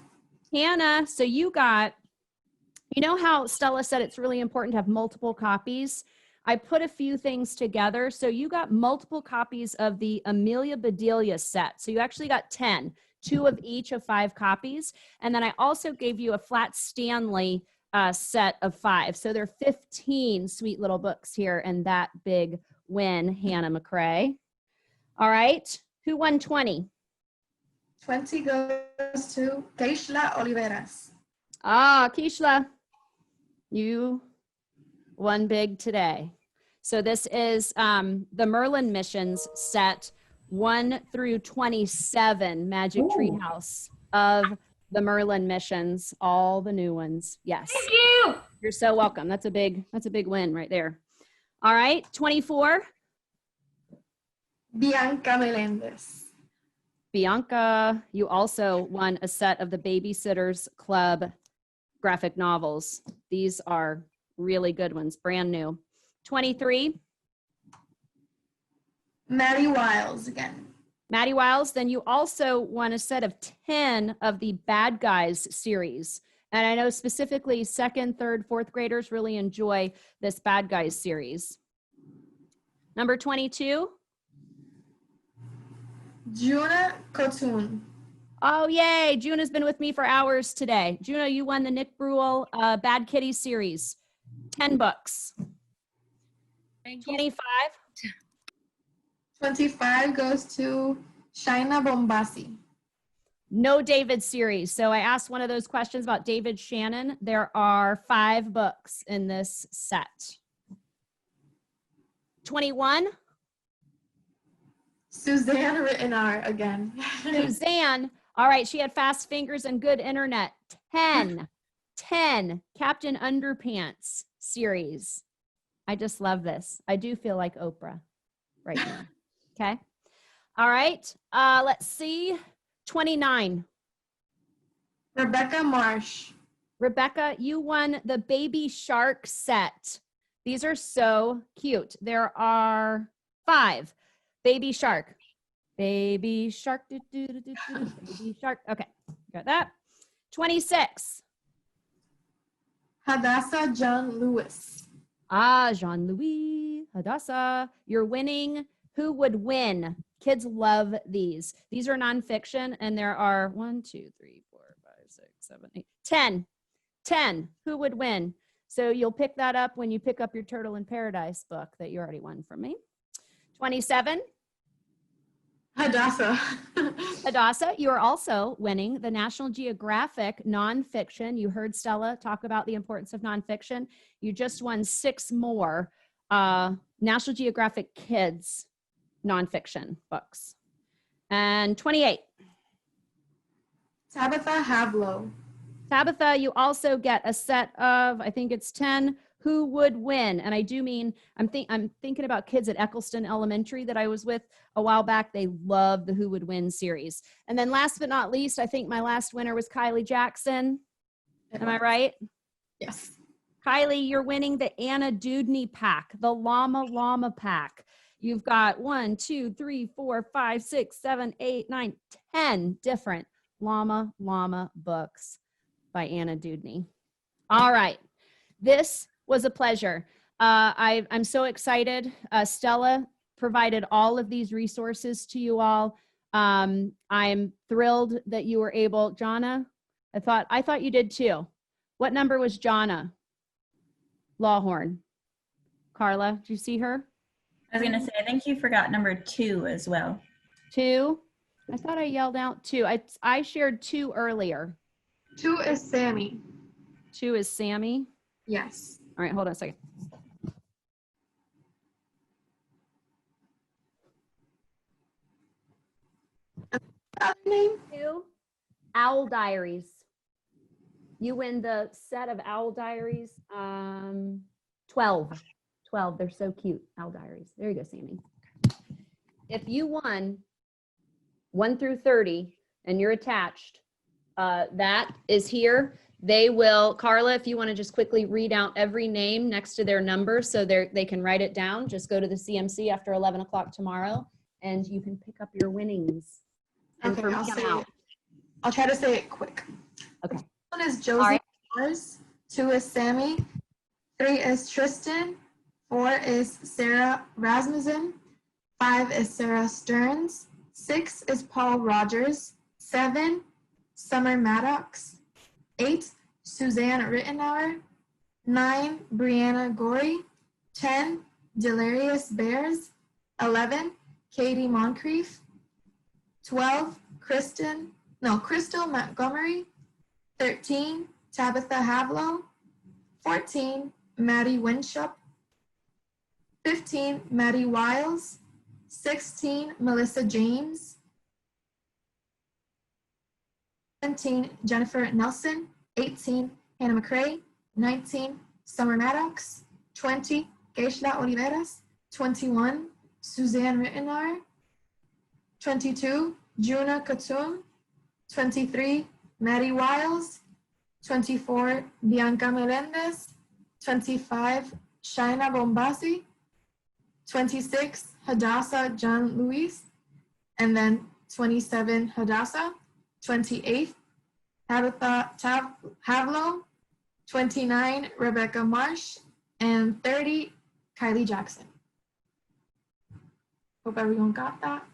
Hannah, so you got, you know how Stella said it's really important to have multiple copies? I put a few things together. So you got multiple copies of the Amelia Bedelia set. So you actually got 10, 2 of each of 5 copies. And then I also gave you a Flat Stanley set of 5. So there are 15 sweet little books here in that big win, Hannah McRae. All right. Who won 20? 20 goes to Keishla Oliveras. Ah, Keishla, you won big today. So this is the Merlin Missions set 1 through 27 Magic Treehouse of the Merlin Missions, all the new ones. Yes. Thank you. You're so welcome. That's a big win right there. All right, 24. Bianca Melendez. Bianca, you also won a set of the Babysitters Club graphic novels. These are really good ones, brand new. 23. Maddie Wiles again. Maddie Wiles, then you also won a set of 10 of the Bad Guys series. And I know specifically 2nd, 3rd, 4th graders really enjoy this Bad Guys series. Number 22. Juna Kotun. Oh, yay. Juna's been with me for hours today. Juna, you won the Nick Bruel Bad Kitty series. 10 books. Thank you. 25. 25 goes to Shaina Bombasi. No David series. So I asked one of those questions about David Shannon. There are 5 books in this set. 21. Suzanne Rittenauer again. Suzanne. All right. She had fast fingers and good internet. 10. Captain Underpants series. I just love this. I do feel like Oprah right now. Okay. All right. Let's see. 29. Rebecca Marsh. Rebecca, you won the Baby Shark set. These are so cute. There are 5. Baby Shark. Baby Shark. Baby Shark. Okay. Got that. 26. Hadassah John Lewis. Ah, Jean-Louis Hadassah. You're winning. Who would win? Kids love these. These are nonfiction, and there are 1, 2, 3, 4, 5, 6, 7, 8, 10. 10. Who would win? So you'll pick that up when you pick up your Turtle in Paradise book that you already won from me. 27. Hadassah. Hadassah, you are also winning the National Geographic nonfiction. You heard Stella talk about the importance of nonfiction. You just won 6 more National Geographic Kids nonfiction books. And 28. Tabitha Havlo. Tabitha, you also get a set of, I think it's 10, Who Would Win? And I do mean, I'm thinking about kids at Eccleston Elementary that I was with a while back. They love the Who Would Win series. And then last but not least, I think my last winner was Kylie Jackson. Am I right? Yes. Kylie, you're winning the Anna Dudney pack, the Llama pack. You've got 1, 2, 3, 4, 5, 6, 7, 8, 9, 10 different llama books by Anna Dudney. All right. This was a pleasure. I'm so excited. Stella provided all of these resources to you all. I'm thrilled that you were able, Jonna, I thought you did too. What number was Jonna Lawhorn? Carla, did you see her? I was gonna say, I think you forgot number 2 as well. 2? I thought I yelled out 2. I shared 2 earlier. 2 is Sammy. 2 is Sammy. Yes. All right, hold on a second. Name? 2, Owl Diaries. You win the set of Owl Diaries. 12. 12. They're so cute. Owl Diaries. There you go, Sammy. If you won 1 through 30 and you're attached, that is here. They will, Carla, if you want to just quickly read out every name next to their number so they can write it down, just go to the CMC after 11 o'clock tomorrow and you can pick up your winnings. And Okay, for me, I'll I'm say out. it. I'll try to say it quick. Okay. One is All Josie right. Mars, 2 is Sammy, 3 is Tristan, 4 is Sarah Rasmussen, 5 is Sarah Stearns, 6 is Paul Rogers, 7, Summer Maddox, 8, Suzanne Rittenauer, 9, Brianna Gorey, 10, Delarius Bears, 11, Katie Moncrief, 12, Crystal Montgomery, 13, Tabitha Havlo, 14, Maddie Winship, 15, Maddie Wiles, 16, Melissa James, 17, Jennifer Nelson, 18, Hannah McCrae, 19, Summer Maddox, 20, Geishla Oliveras, 21, Suzanne Rittenauer, 22, Juna Katum, 23, Maddie Wiles, 24, Bianca Melendez, 25, Shaina Bombasi, 26, Hadassah John Luis, and then 27, Hadassah, 28, Tabitha Havlo, 29, Rebecca Marsh, and 30, Kylie Jackson. Hope everyone got that.